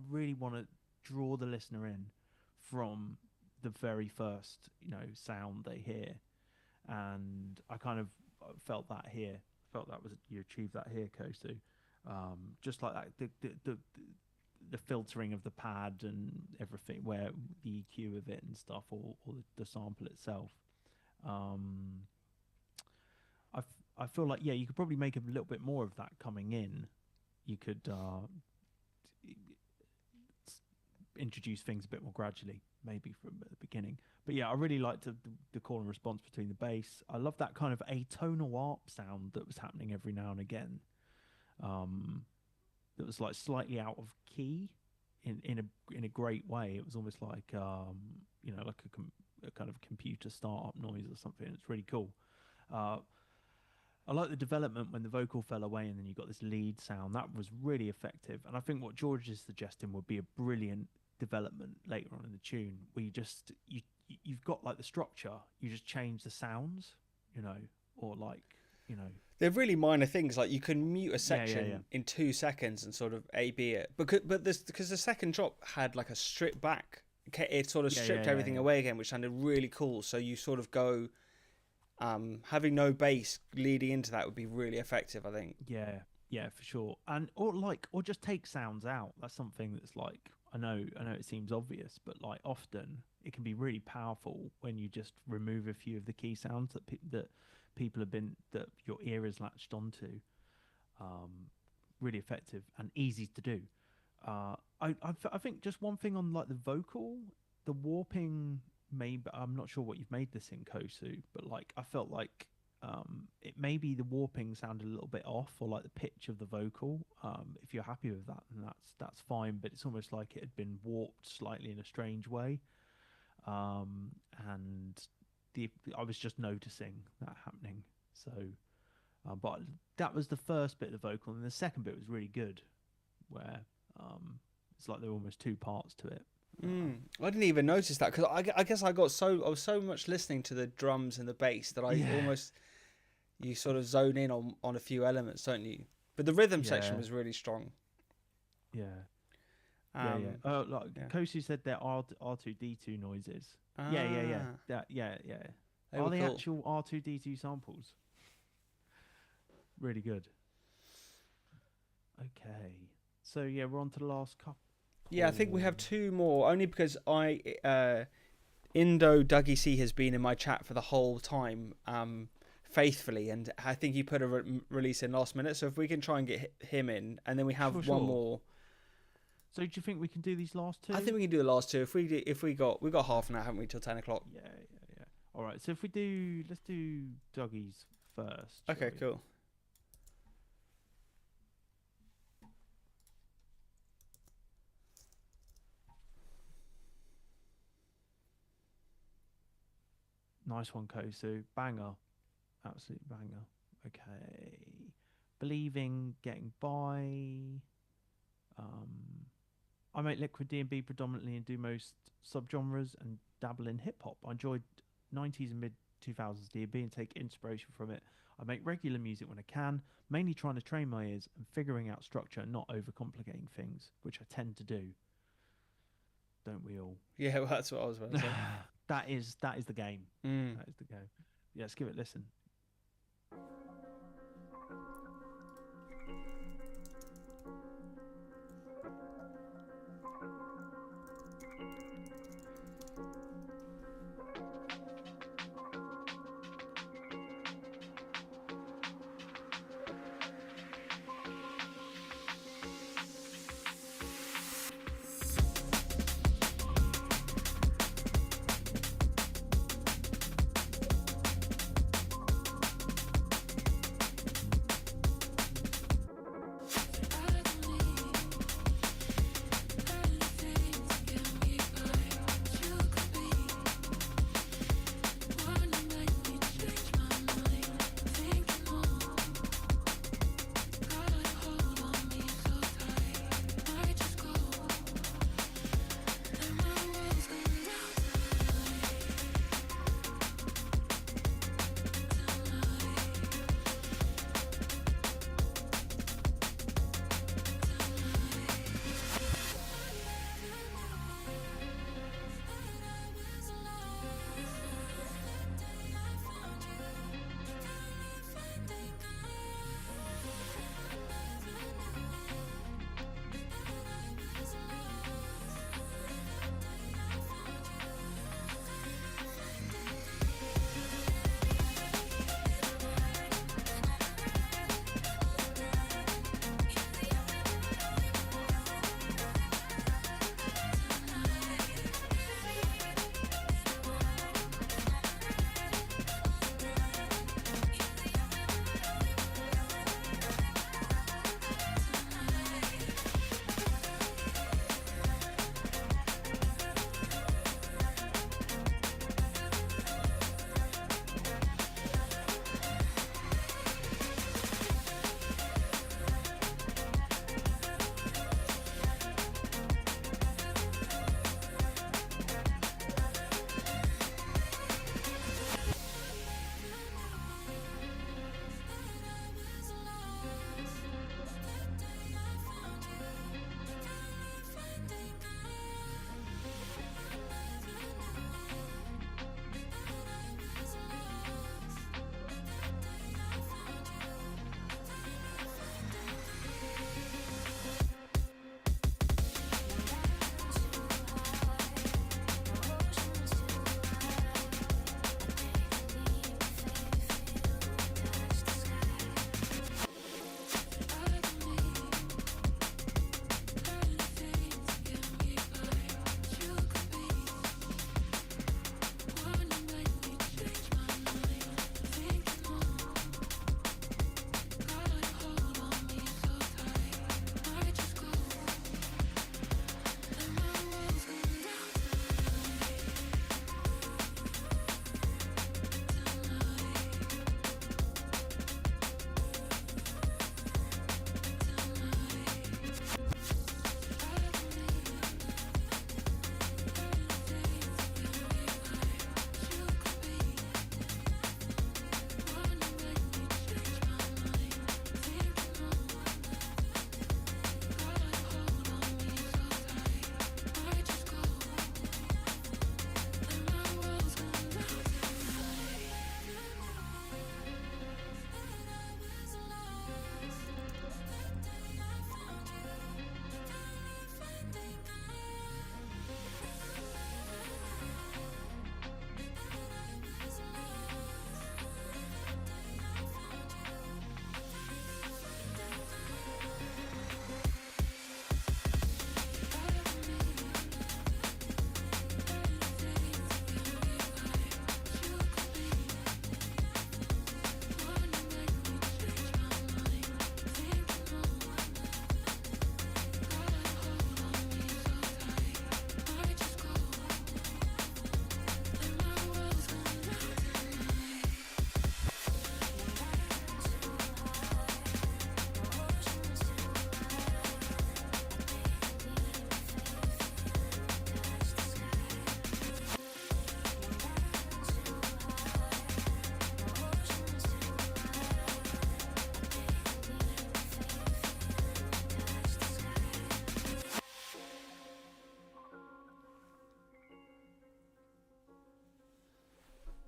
really want to draw the listener in from the very first, sound they hear, and I kind of felt that here. Felt that was you achieved that here, Kosu. Just like that, the filtering of the pad and everything, where the EQ of it and stuff, or the sample itself. Um, I feel like yeah, you could probably make a little bit more of that coming in. You could introduce things a bit more gradually, maybe from the beginning. But yeah, I really liked the call and response between the bass. I love that kind of atonal arp sound that was happening every now and again. Um, that was like slightly out of key in a great way. It was almost like like a kind of computer startup noise or something. It's really cool. Uh, I like the development when the vocal fell away and then you got this lead sound. That was really effective. And I think what George is suggesting would be a brilliant development later on in the tune, where you've got like the structure, you just change the sounds, or like, you know. They're really minor things, like you can mute a Yeah, yeah, yeah. section in 2 seconds and sort of A/B it, because the second drop had like a strip back, it sort of Yeah, yeah, stripped yeah, everything yeah. away again, which sounded really cool. So you sort of go, having no bass leading into that would be really effective, I think. Yeah, yeah, for sure. And or just take sounds out. That's something that's like I know it seems obvious, but like often it can be really powerful when you just remove a few of the key sounds that people have been that your ear is latched onto. Um, Really effective and easy to do. I think just one thing on like the vocal, the warping. Maybe I'm not sure what you've made this in Kosu, but like I felt like it maybe the warping sounded a little bit off, or like the pitch of the vocal. If you're happy with that, then that's fine. But it's almost like it had been warped slightly in a strange way, um, and I was just noticing that happening. So, but that was the first bit of the vocal, and the second bit was really good, where it's like there were almost two parts to it. I didn't even notice that because I guess I was so much listening to the drums and the bass that I Yeah, almost you sort of zone in on a few elements, don't you? But the rhythm section yeah, was really strong. yeah. Yeah, yeah. Like yeah. Kosu said they're R2D2 noises. Ah, Yeah. they Are were they cool. actual R2D2 samples? Really good. Okay. So yeah, we're on to the last couple. Yeah, I think we have 2 more, only because Indo Douggee C has been in my chat for the whole time, faithfully, and I think he put a release in last minute. So if we can try and get him in, and then we have one more. So do you think we can do these last 2? I think we can do the last 2. If we got half an hour, haven't we, till 10 o'clock? Yeah. All right. So if let's do Dougie's first. Okay, we? cool. Nice one, Kosu. Banger. Absolute banger. Okay. Believing, getting by. I make liquid D&B predominantly and do most subgenres and dabble in hip hop. I enjoyed 90s and mid 2000s D&B and take inspiration from it. I make regular music when I can, mainly trying to train my ears and figuring out structure and not overcomplicating things, which I tend to do. Don't we all? Yeah, well, that's what I was about to say. That is the game. That is the game. Yeah, let's give it a listen.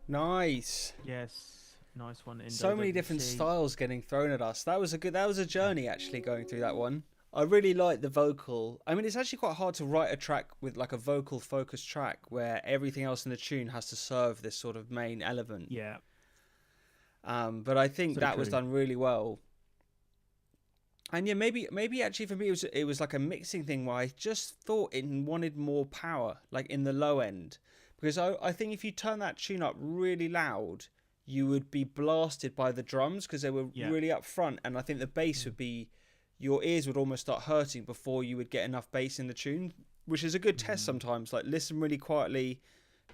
Nice. Yes, nice one. Indo So many different Douggee. styles getting thrown at us. That was a journey actually going through that one. I really like the vocal. I mean, it's actually quite hard to write a track with like a vocal focused track where everything else in the tune has to serve this sort of main element. Yeah, But I think so that was true. done really well. And yeah, maybe actually for me it was like a mixing thing where I just thought it wanted more power, like in the low end, because I think if you turn that tune up really loud, you would be blasted by the drums because they were Yeah. really up front, and I think the bass would be, your ears would almost start hurting before you would get enough bass in the tune, which is a good test sometimes. Like listen really quietly,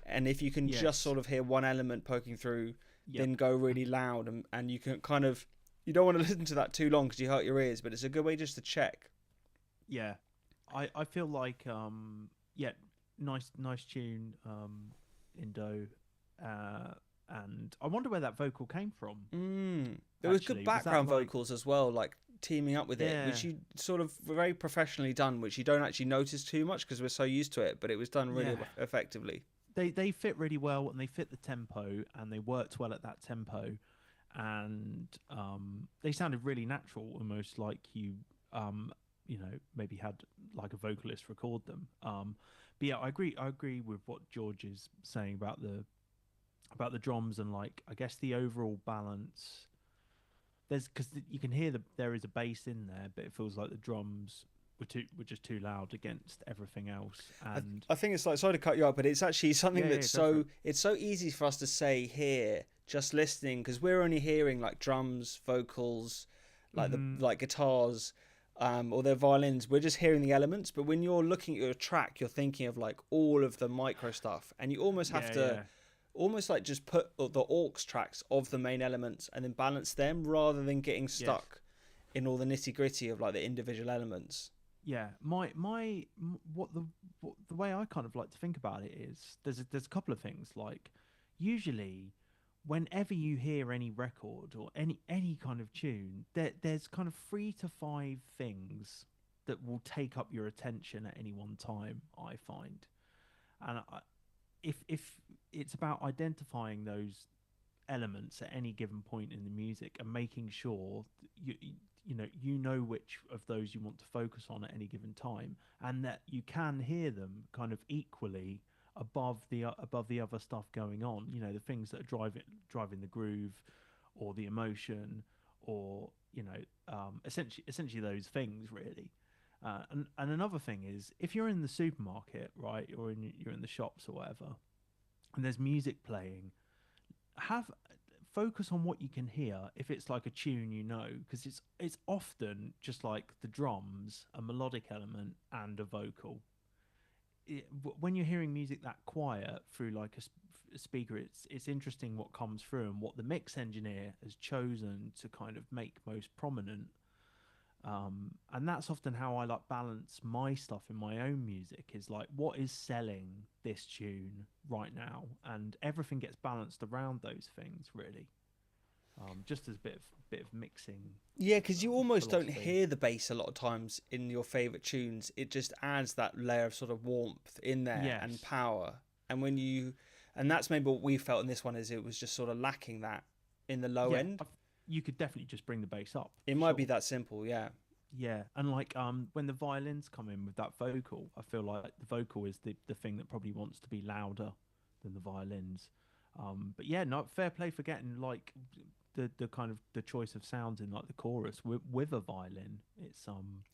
and if you can just Yes. sort of hear one element poking through, Yep. then go really loud, and you can kind of, you don't want to listen to that too long because you hurt your ears, but it's a good way just to check. Yeah. I feel like yeah, nice tune, Indo, and I wonder where that vocal came from. There was good Actually, was that background like vocals as well, like teaming up with it, yeah, which you sort of very professionally done, which you don't actually notice too much because we're so used to it, but it was done really yeah. effectively. They fit really well and they fit the tempo and they worked well at that tempo, and they sounded really natural, almost like you know, maybe had like a vocalist record them. But yeah, I agree with what George is saying about the drums and like I guess the overall balance. There's because you can hear there is a bass in there, but it feels like the drums were just too loud against everything else. And I think it's like, sorry to cut you up, but it's actually something yeah, that's go for so, it. it's so easy for us to say here just listening because we're only hearing like drums, vocals, like the Hmm. like guitars, or their violins. We're just hearing the elements, but when you're looking at your track, you're thinking of like all of the micro stuff, and you almost have Yeah, to yeah, almost like just put the aux tracks of the main elements and then balance them rather than getting yes. stuck in all the nitty gritty of like the individual elements. Yeah, what the way I kind of like to think about it is there's a couple of things like usually whenever you hear any record or any kind of tune there's kind of 3 to 5 things that will take up your attention at any one time, I find. And if it's about identifying those elements at any given point in the music and making sure you know which of those you want to focus on at any given time, and that you can hear them kind of equally above the other stuff going on, you know, the things that are driving the groove or the emotion, or you know, essentially those things really. And another thing is if you're in the supermarket, right, or you're in the shops or whatever, and there's music playing, have focus on what you can hear if it's like a tune, you know, because it's often just like the drums, a melodic element and a vocal. When you're hearing music that quiet through like a speaker, it's interesting what comes through and what the mix engineer has chosen to kind of make most prominent. And that's often how I like balance my stuff in my own music, is like what is selling this tune right now, and everything gets balanced around those things really. Just as a bit of mixing Yeah, because you almost don't philosophy. hear the bass a lot of times in your favorite tunes. It just adds that layer of sort of warmth in there and Yes, power. And when you, and that's maybe what we felt in this one, is it was just sort of lacking that in the low yeah, end. you could definitely just bring the bass up It for might be sure. that simple, yeah. Yeah, and like when the violins come in with that vocal, I feel like the vocal is the thing that probably wants to be louder than the violins. But yeah, not fair play for getting like the kind of the choice of sounds in like the chorus with a violin.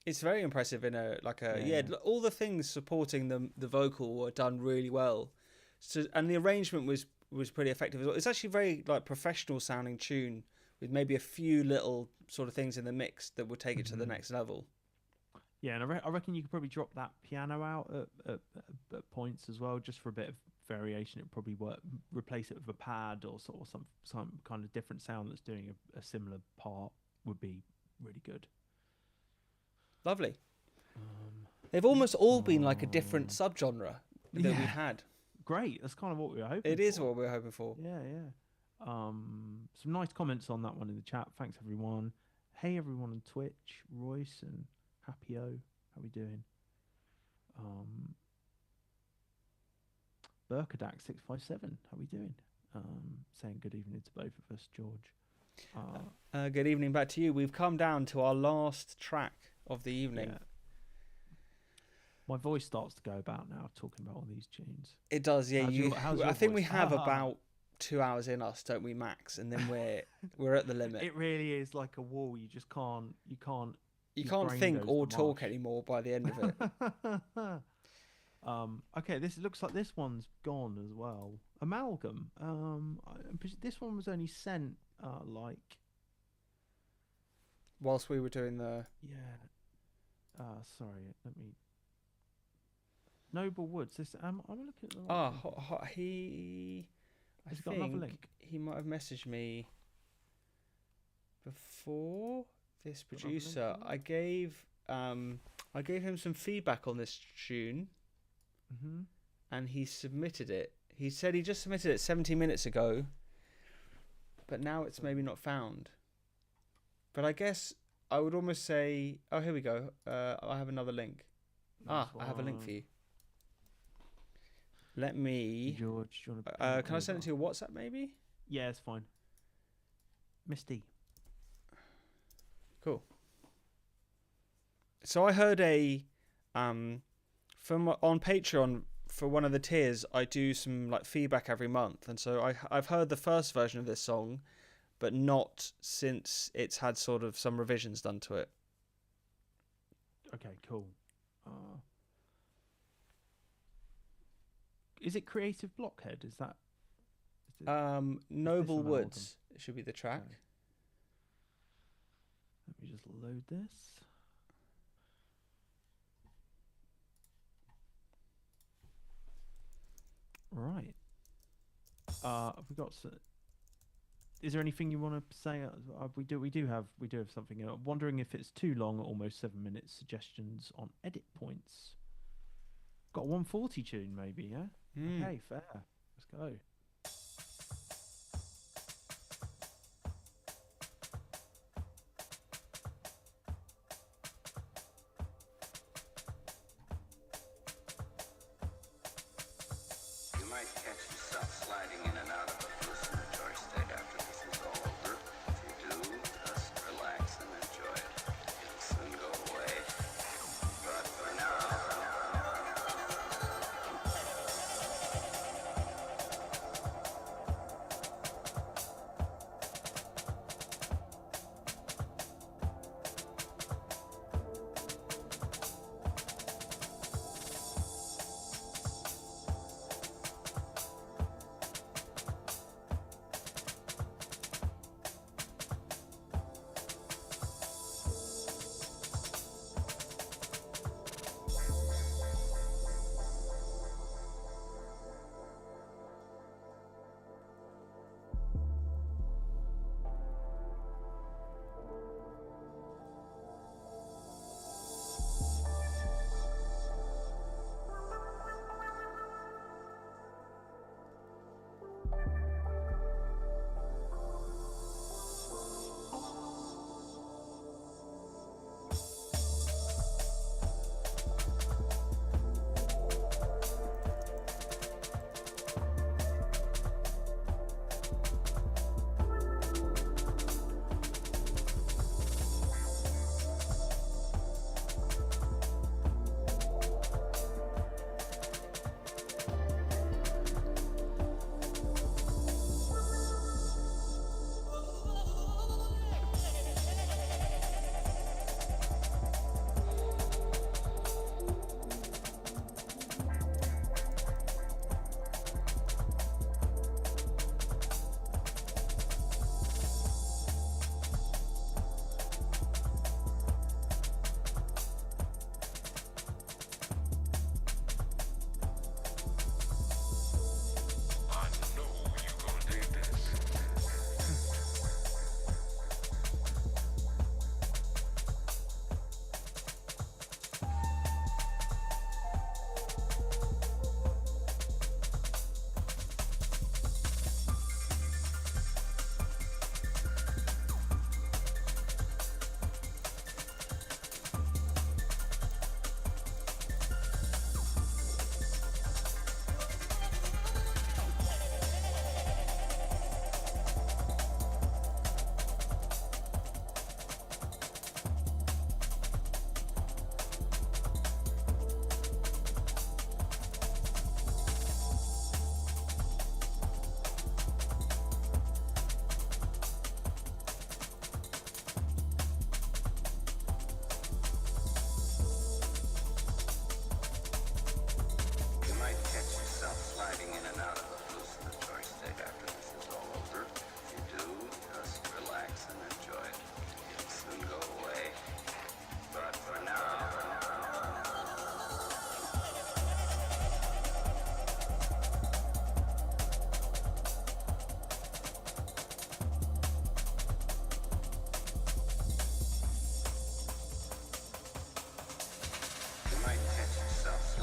It's very impressive in a like a, yeah. Yeah, All the things supporting the vocal were done really well. So, and the arrangement was pretty effective as well. It's actually very like professional sounding tune with maybe a few little sort of things in the mix that would take it to the hmm next level. yeah, and I reckon you could probably drop that piano out at points as well, just for a bit of variation. It probably work. Replace it with a pad or sort of some kind of different sound that's doing a similar part would be really good. Lovely. Um, They've almost all been like a different um, subgenre that we've yeah, had. great. That's kind of what we were hoping It is for. what we were hoping for. Yeah, yeah. Some nice comments on that one in the chat. Thanks everyone. Hey everyone on Twitch, Royce and Happy-O. How we doing? Um, Burkadak 657. How we doing? saying good evening to both of us, George. Good evening back to you. We've come down to our last track of the evening. Yeah. My voice starts to go about now talking about all these tunes. It does, yeah. How's your I think we voice? have about 2 hours in us, don't we, Max? And then we're at the limit. It really is like a wall. You just can't. You can't. You your can't brain think goes or to talk mush. anymore by the end of it. Okay, this looks like this one's gone as well. Amalgam. This one was only sent like Whilst we were doing the sorry, let me. Noble Woods. This I'm looking at the. Right he. I Has he got another think link? he might have messaged me before this producer. I gave him some feedback on this tune. Mm-hmm. And he submitted it. He said he just submitted it 17 minutes ago, but now it's maybe not found. But I guess I would almost say, oh, here we go. I have another link. I have a link for you. Let me. George, do you want to can I send it to your WhatsApp maybe? Yeah, it's fine. Misty. Cool. So I heard from on Patreon, for one of the tiers, I do some like feedback every month, and so I've heard the first version of this song, but not since it's had sort of some revisions done to it. Okay, cool. Is it Creative Blockhead? Is that? Noble one Woods. It should be the track. Okay. Let me just load this. Right. Have we got? Is there anything you want to say? We do have something. Wondering if it's too long, almost 7 minutes. Suggestions on edit points. Got a 140 tune, maybe. Yeah. Okay, fair. Let's go.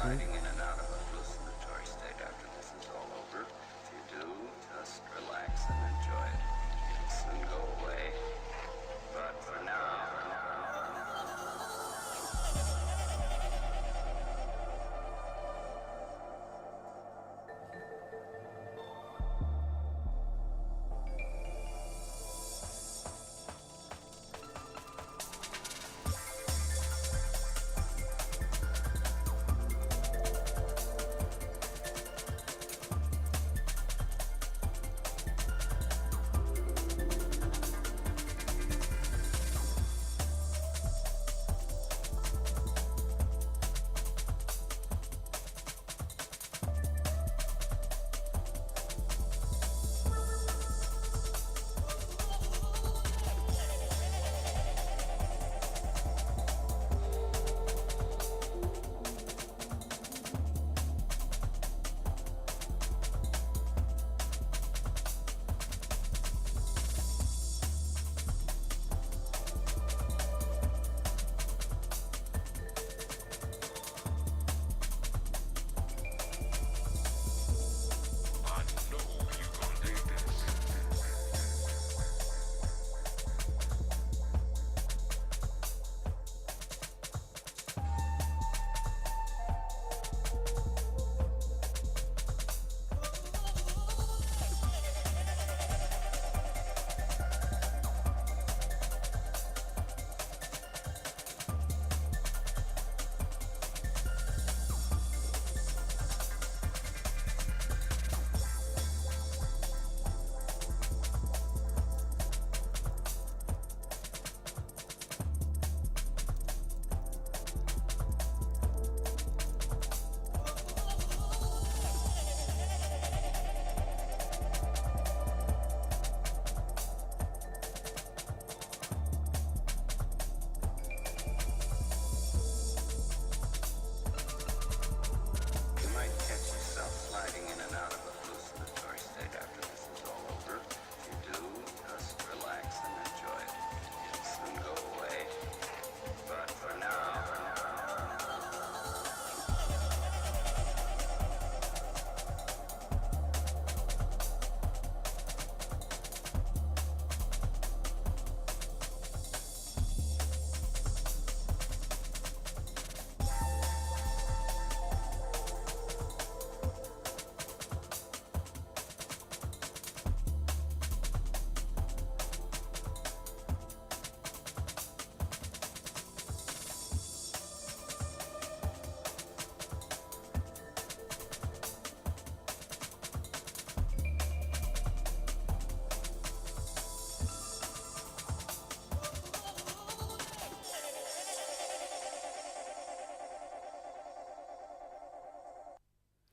sliding in and out of a hallucinatory state after this is all over. If you do, just relax and enjoy it. It'll soon go away. But for now...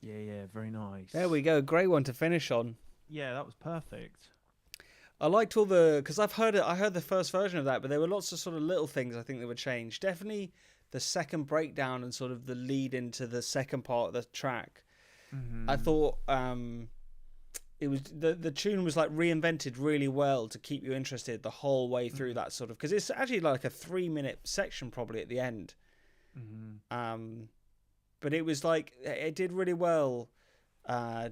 Yeah, very nice. There we go. Great one to finish on. Yeah, that was perfect. I liked all the, because I heard the first version of that, but there were lots of sort of little things I think that would change. Definitely the second breakdown and sort of the lead into the second part of the track. Mm-hmm. I thought it was the tune was like reinvented really well to keep you interested the whole way through that sort of, because it's actually like a 3-minute section probably at the end. Mm-hmm. But it was like it did really well.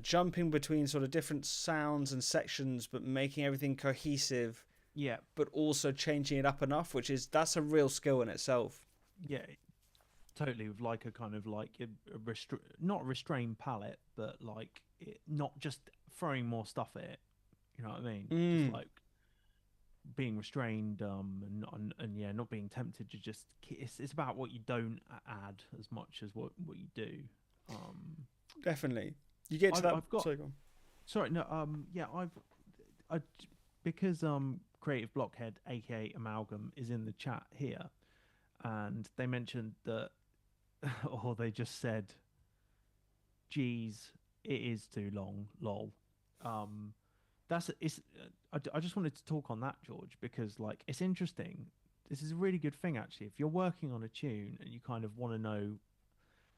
Jumping between sort of different sounds and sections, but making everything cohesive. Yeah. But also changing it up enough, that's a real skill in itself. Yeah, totally. With like a kind of like not restrained palette, but like not just throwing more stuff at it. You know what I mean? Just like being restrained, and yeah, not being tempted to just. It's about what you don't add as much as what you do. Definitely. You get to that. I've got. Sorry, go on. Sorry, no. Yeah, because Creative Blockhead, aka Amalgam, is in the chat here, and they mentioned that, or they just said, "Geez, it is too long." Lol. I just wanted to talk on that, George, because like it's interesting. This is a really good thing actually. If you're working on a tune and you kind of want to know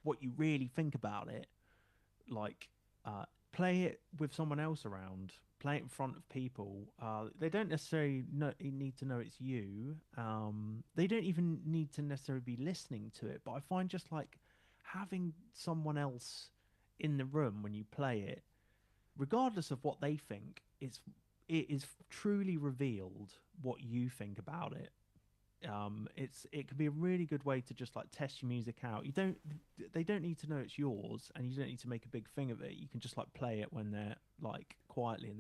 what you really think about it, like play it with someone else around, play it in front of people. They don't necessarily need to know it's you. They don't even need to necessarily be listening to it, but I find just like having someone else in the room when you play it, regardless of what they think, it is truly revealed what you think about it. It can be a really good way to just like test your music out. They don't need to know it's yours, and you don't need to make a big thing of it. You can just like play it when they're like quietly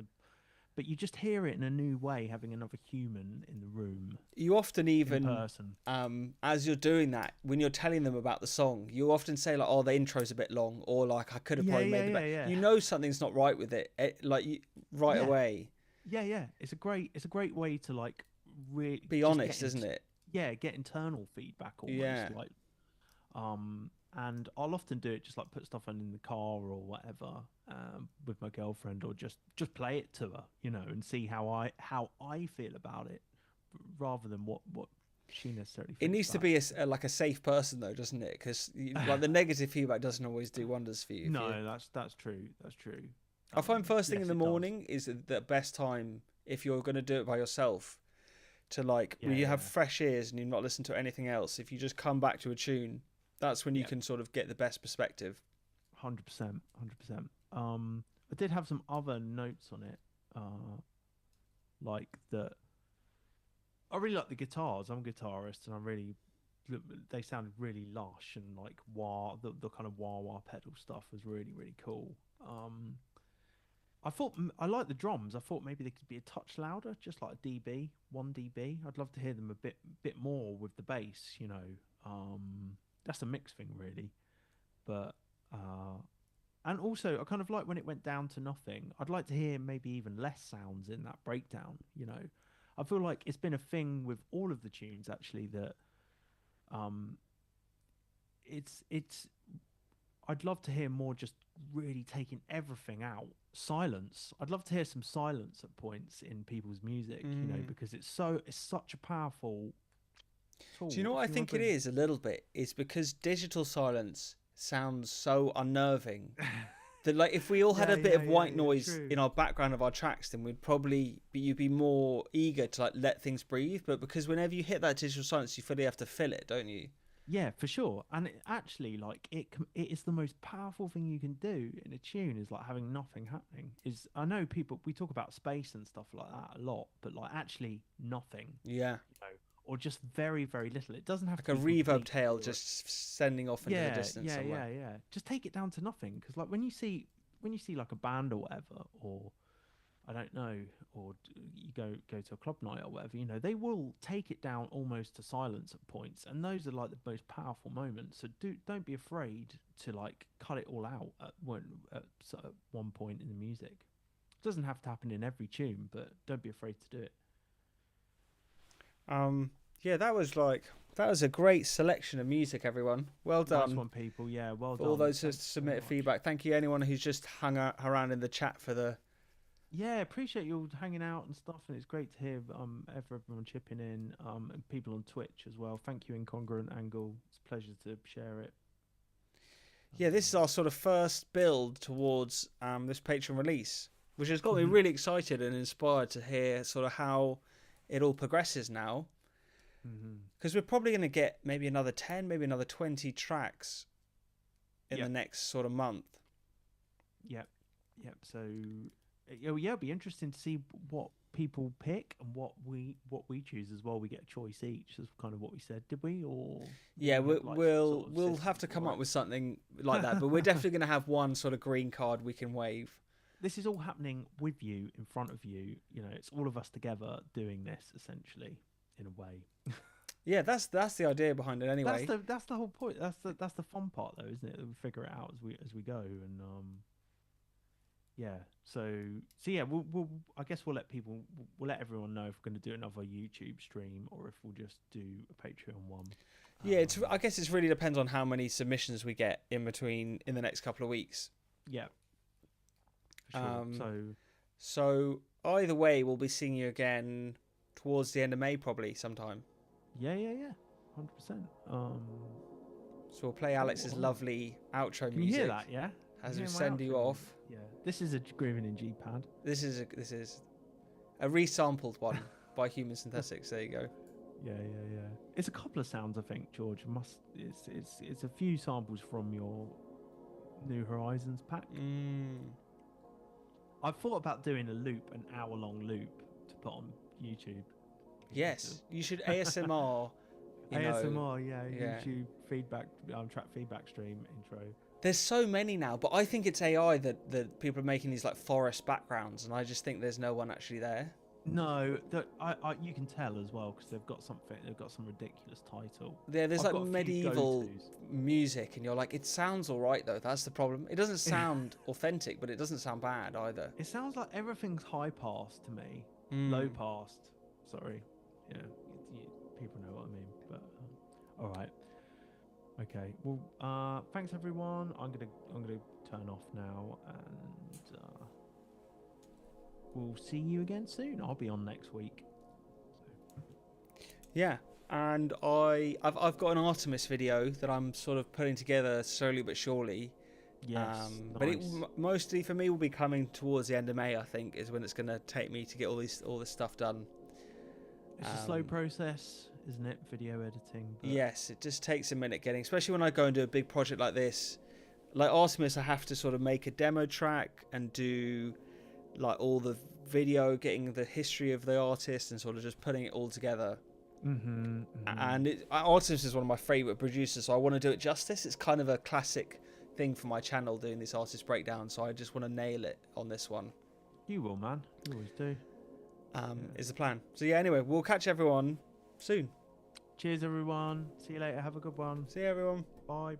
but you just hear it in a new way, having another human in the room. You often even, in person. As you're doing that, when you're telling them about the song, you often say like, "Oh, the intro's a bit long," or like, "I could have probably made it better." Yeah. You know something's not right with it, right away. Yeah. It's a great way to like really be honest, isn't it? Yeah, get internal feedback almost. Like, and I'll often do it, just like put stuff on in the car or whatever, with my girlfriend, or just play it to her, and see how I feel about it, rather than what she necessarily thinks. It needs to be like a safe person though, doesn't it? Because like the negative feedback doesn't always do wonders for you. No, that's true. I find first thing in the morning is the best time if you're going to do it by yourself. To like when you have fresh ears and you've not listened to anything else, if you just come back to a tune, that's when you can sort of get the best perspective. 100%. I did have some other notes on it, like that. I really like the guitars. I'm a guitarist, and they sounded really lush, and like the kind of wah pedal stuff was really, really cool. I like the drums. I thought maybe they could be a touch louder, just like a dB, 1 dB. I'd love to hear them a bit more with the bass. That's a mix thing, really. But and also I kind of like when it went down to nothing. I'd like to hear maybe even less sounds in that breakdown. I feel like it's been a thing with all of the tunes actually that it's. I'd love to hear more just really taking everything out. Silence. I'd love to hear some silence at points in people's music, because it's such a powerful tool. Do you know what I think it is a little bit? It's because digital silence sounds so unnerving that like if we all had a bit of white noise in our background of our tracks, then you'd be more eager to like let things breathe. But because whenever you hit that digital silence, you fully have to fill it, don't you? Yeah, for sure. And it actually, like, it is the most powerful thing you can do in a tune, is like having nothing happening. I know we talk about space and stuff like that a lot, but like actually nothing. Yeah. Or just very, very little. It doesn't have like to a be reverb tail just sending off into the distance somewhere. Yeah. Just take it down to nothing, because like when you see like a band or whatever, or I don't know, or you go to a club night or whatever, they will take it down almost to silence at points, and those are like the most powerful moments. So don't be afraid to like cut it all out at one point in the music. It doesn't have to happen in every tune, but don't be afraid to do it. Yeah, that was a great selection of music, everyone. Well done. Nice one, people. Yeah, well done. All those who submitted feedback. Thank you, anyone who's just hung out around in the chat for the. Yeah, appreciate you all hanging out and stuff, and it's great to hear everyone chipping in, and people on Twitch as well. Thank you, Incongruent Angle. It's a pleasure to share it. Yeah, this is our sort of first build towards this Patreon release, which has got me really excited and inspired to hear sort of how it all progresses now. Because we're probably going to get maybe another 10, maybe another 20 tracks in the next sort of month. Yep. So, it'll be interesting to see what people pick and what we choose as well. We get a choice each. That's kind of what we said, did we? Or yeah, we'll have to come up with something like that. But we're definitely going to have one sort of green card we can wave. This is all happening with you, in front of you. It's all of us together doing this, essentially, in a way. Yeah, that's the idea behind it anyway. That's the whole point. That's the fun part, though, isn't it? That we figure it out as we go, and yeah. So yeah, I guess we'll let everyone know if we're going to do another YouTube stream or if we'll just do a Patreon one. Yeah, I guess it really depends on how many submissions we get in the next couple of weeks. Yeah. For sure. So either way, we'll be seeing you again towards the end of May, probably sometime. Yeah. 100%. So we'll play Alex's lovely outro music. Can you hear that? Yeah. As we send you off. Yeah. This is a Groovin in G pad. This is a resampled one by Human Synthetics. There you go. Yeah. It's a couple of sounds, I think, George. It's a few samples from your New Horizons pack. I've thought about doing a loop, an hour-long loop to put on YouTube. Yes, you should ASMR. ASMR, yeah. YouTube feedback, track feedback stream intro. There's so many now, but I think it's AI that people are making these like forest backgrounds, and I just think there's no one actually there. No, you can tell as well because they've got some ridiculous title. Yeah, there's I've like got a few medieval go-tos. music, and you're like, it sounds all right though. That's the problem. It doesn't sound authentic, but it doesn't sound bad either. It sounds like everything's high pass to me, low passed. Sorry, yeah, people know what I mean. But all right, okay. Well, thanks everyone. I'm gonna turn off now, and we'll see you again soon. I'll be on next week. So. Yeah, and I've got an Artemis video that I'm sort of putting together slowly but surely. Yes, but it nice. mostly for me will be coming towards the end of May. I think is when it's going to take me to get all this stuff done. It's a slow process, isn't it? Video editing. But... Yes, it just takes a minute getting, especially when I go and do a big project like this. Like Artemis, I have to sort of make a demo track and do like all the video, getting the history of the artist and sort of just putting it all together. And Artemis is one of my favorite producers, so I want to do it justice. It's kind of a classic thing for my channel, doing this artist breakdown, so I just want to nail it on this one. You will, man. You always do. Is the plan. So yeah, anyway, we'll catch everyone soon. Cheers, everyone. See you later. Have a good one. See you, everyone. Bye.